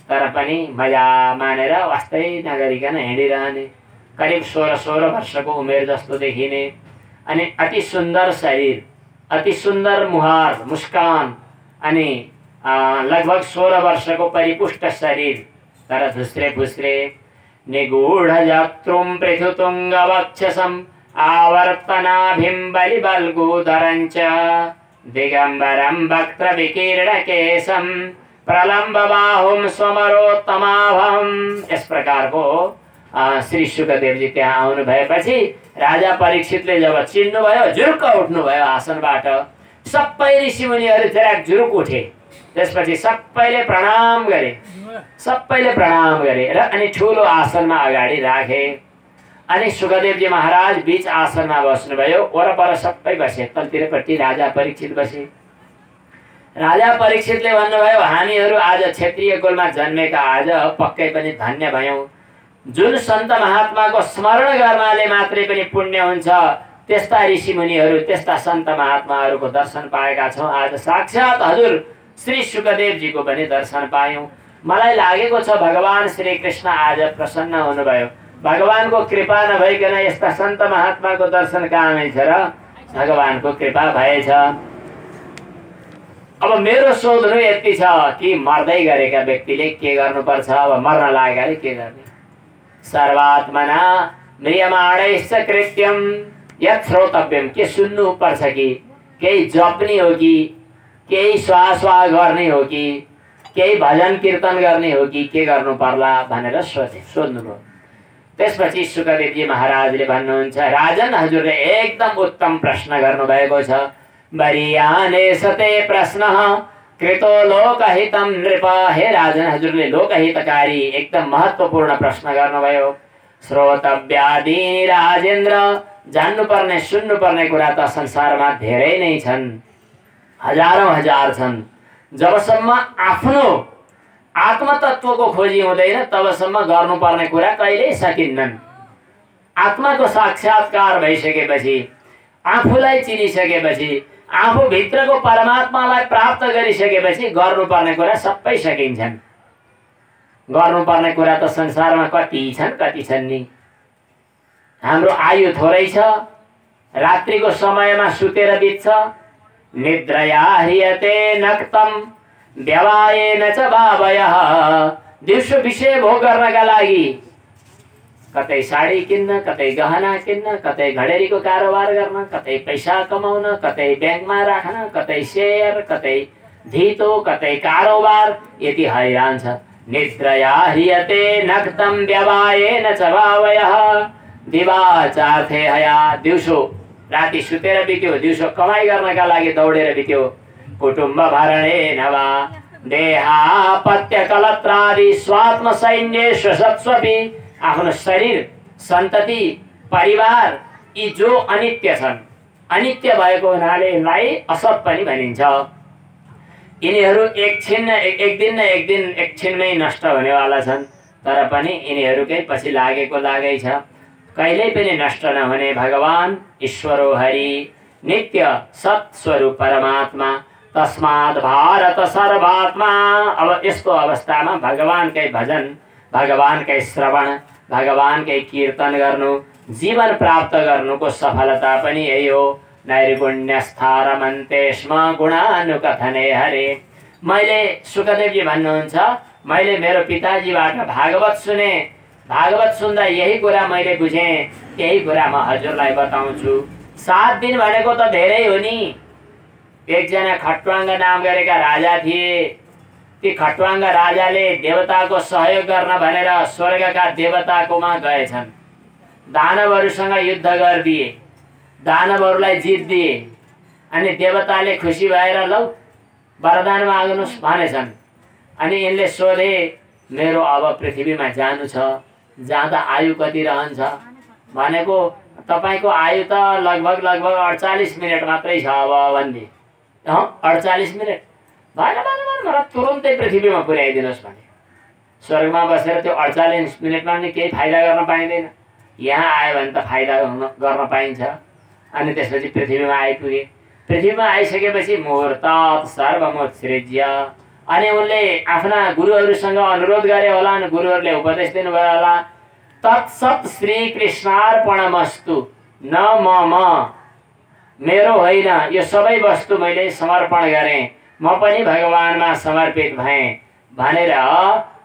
तर पनि मजा मानेर वास्तै नगरिकन हिँडिरहने। करिब 16 वर्षको उमेर जस्तो देखिने, अनि अति सुन्दर शरीर, अति सुन्दर मुहार मुस्कान, अनि लगभग 16 वर्षको परिपुष्ट शरीर, तर धुस्रे फुस्रे। निगूढ जत्रुं पृथुतुङ्ग वक्षसं आवर्तनाभिं बलिबल्गूधरञ्च दिगम्बरं वक्त्रविकीर्णकेशं प्रलम्ब बाहुं स्वमरोत्तमाभम्। यस प्रकारको श्री शुकदेवजी त्यहाँ आउनु भएपछि राजा परीक्षितले जब चिन्नुभयो, जुरुक्क उठ्नुभयो आसनबाट। सबै ऋषिमुनिहरू जरा जुरुक उठे। त्यसपछि सबैले प्रणाम गरे, सबैले प्रणाम गरे र अनि ठुलो आसनमा अगाडि राखे। अनि सुखदेवजी महाराज बीच आसनमा बस्नुभयो। वरपर सबै बसे। तलतिरपट्टि राजा परीक्षित बसे। राजा परीक्षितले भन्नुभयो, हामीहरू आज क्षेत्रीय कुलमा जन्मेका आज पक्कै पनि धन्य भयौँ। जुन सन्त महात्माको स्मरण गर्नाले मात्रै पनि पुण्य हुन्छ, त्यस्ता ऋषिमुनिहरू, त्यस्ता सन्त महात्माहरूको दर्शन पाएका छौँ। आज साक्षात् हजुर श्री सुखदेवजीको पनि दर्शन पायौँ। मलाई लागेको छ भगवान श्री कृष्ण आज प्रसन्न हुनुभयो। भगवानको कृपा नभइकन यस्ता सन्त महात्माको दर्शन कहाँ छ र? भगवानको कृपा भएछ। अब मेरो सोध्नु यति छ कि मर्दै गरेका व्यक्तिले के गर्नुपर्छ? अब मर्न लागेकाले के गर्ने? सर्वात्मना म्रियमाणैश्च कृत्यम यत् श्रोतव्यम। के सुन्नु पर्छ कि केही जप्ने हो कि केही स्वास्वा गर्ने हो कि केही भजन कीर्तन गर्ने हो कि के गर्नु पर्ला भनेर सोध्नुभयो। त्यसपछि सुखदेवजी महाराजले भन्नुहुन्छ, राजन हजुरले एकदम उत्तम प्रश्न गर्नुभएको छ। वरीयाने सते प्रश्नः कृतो लोकहितं नृप। हे राजन हजुरले लोकहितकारी एकदम महत्त्वपूर्ण प्रश्न गर्नुभयो। श्रोतव्यादि राजेन्द्र, जान्नुपर्ने सुन्नुपर्ने कुरा त संसारमा धेरै नै छन्, हजारौं हजार छन्। जबसम्म आफ्नो आत्मतत्वको खोजी हुँदैन तबसम्म गर्नुपर्ने कुरा कहिल्यै सकिन्नन्। आत्माको साक्षात्कार भइसकेपछि, आफूलाई चिनिसकेपछि, आफूभित्रको परमात्मालाई प्राप्त गरिसकेपछि गर्नुपर्ने कुरा सबै सकिन्छन्। गर्नुपर्ने कुरा त संसारमा कति छन् नि। हाम्रो आयु थोरै छ, रात्रिको समयमा सुतेर बित्छ। निद्रया ह्रियते नक्तम व्यवायेन च भावयः। दिउँसो विषय भोग गर्नका लागि कतै साडी किन्न, कतै गहना किन्न, कतै घडेरीको कारोबार गर्न, कतै पैसा कमाउन, कतै ब्याङ्कमा राख्न, कतै सेयर, कतै धितो, कतै कारोबार, यति हैरान छ। निद्रया ह्रियते नक्तम व्यवायेन च भावयः। दिवाचार्थे हया, दिउँसो राति सुतेर बित्यो, दिउँसो कमाई गर्नका लागि दौडेर बित्यो। कुटुम्ब भरणेन वा देहापत्य कलत्रादि स्वात्म सैन्य स्वसत्स्वपि। आफ्नो शरीर, सन्तति, परिवार यी जो अनित्य छन्, अनित्य भएको हुनाले यिनलाई असत पनि भनिन्छ। यिनीहरू एकछिनमै नष्ट हुनेवाला छन्। तर पनि यिनीहरूकै पछि लागै छ। कहिल्यै पनि नष्ट नहुने भगवान ईश्वरो हरि नित्य सत्स्वरूप परमात्मा। तस्मात् भारत सर्वात्मा। अब यस्तो अवस्थामा भगवानकै भजन, भगवानकै श्रवण, भगवानकै कीर्तन गर्नु, जीवन प्राप्त गर्नुको सफलता पनि यही हो। नैर्गुण्यस्थारमन्ते स्म गुणानुकथने हरे। मैले सुखदेवजी भन्नुहुन्छ, मैले मेरो पिताजीबाट भागवत सुने। भागवत सुन्दा यही कुरा मैले बुझेँ, यही कुरा म हजुरलाई बताउँछु। 7 दिन भनेको त धेरै हो नि। एकजना खट्वाङ्ग नाम गरेका राजा थिए। ती खट्वाङ्ग राजाले देवताको सहयोग गर्न भनेर स्वर्गका देवताकोमा गएछन्। दानवहरूसँग युद्ध गरिदिए, दानवहरूलाई जित्दिए। अनि देवताले खुसी भएर लौ वरदान माग्नुहोस् भनेछन्। अनि यिनले सोधे, मेरो अब पृथ्वीमा जानु छ, जाँदा आयु कति रहन्छ? भनेको तपाईँको आयु त लगभग 48 मिनट मात्रै छ अब भन्ने। 48 मिनट भएन, मलाई तुरुन्तै पृथ्वीमा पुर्याइदिनुहोस् भने। स्वर्गमा बसेर त्यो 48 मिनटमा पनि केही फाइदा गर्न पाइँदैन। यहाँ आयो भने त फाइदा गर्न पाइन्छ। अनि त्यसपछि पृथ्वीमा आइपुगे। पृथ्वीमा आइसकेपछि मुहूर्तात् सर्वमुत्सृज्य। अनि उनले आफ्ना गुरुहरूसँग अनुरोध गरे होला, अनि गुरुहरूले उपदेश दिनुभयो होला, तत्सत् श्रीकृष्णार्पणमस्तु न मम। मेरो होइन, यो सबै वस्तु मैले समर्पण गरेँ, म पनि भगवानमा समर्पित भएँ भनेर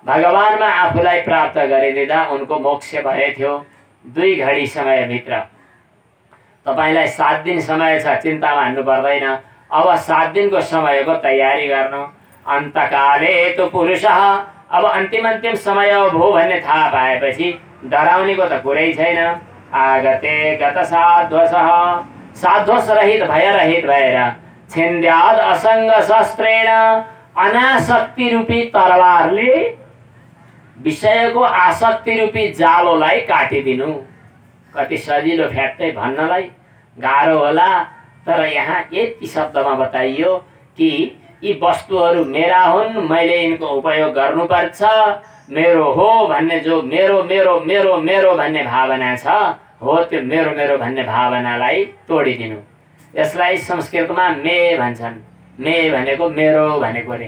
भगवानमा आफूलाई प्राप्त गरिदिँदा उनको मोक्ष भएथ्यो 2 घडी समयभित्र। तपाईलाई 7 दिन समय छ, चिन्ता मान्नु पर्दैन। अब 7 दिनको समयको तयारी गर्नु। अन्तकाले तु पुरुषः। अब अन्तिम समय भो भन्ने थाहा पाएपछि डराउनेको त कुरै छैन। आगते गत साध्वसः। साध्वस रहित भएर छिन्द्याद असङ्ग शस्त्रेण। अनासक्ति रूपी तरवारले विषयको आसक्ति रूपी जालोलाई काटिदिनु। कति सजिलो फ्याट्टै भन्नलाई गाह्रो होला, तर यहाँ यति शब्दमा बताइयो कि यी वस्तुहरू मेरा हुन्, मैले यिनको उपयोग गर्नुपर्छ, मेरो हो भन्ने जो मेरो मेरो मेरो मेरो भन्ने भावना छ, हो त्यो मेरो मेरो भन्ने भावनालाई तोडिदिनु। यसलाई संस्कृतमा मे भन्छन्। मे भनेको मेरो भनेको रे।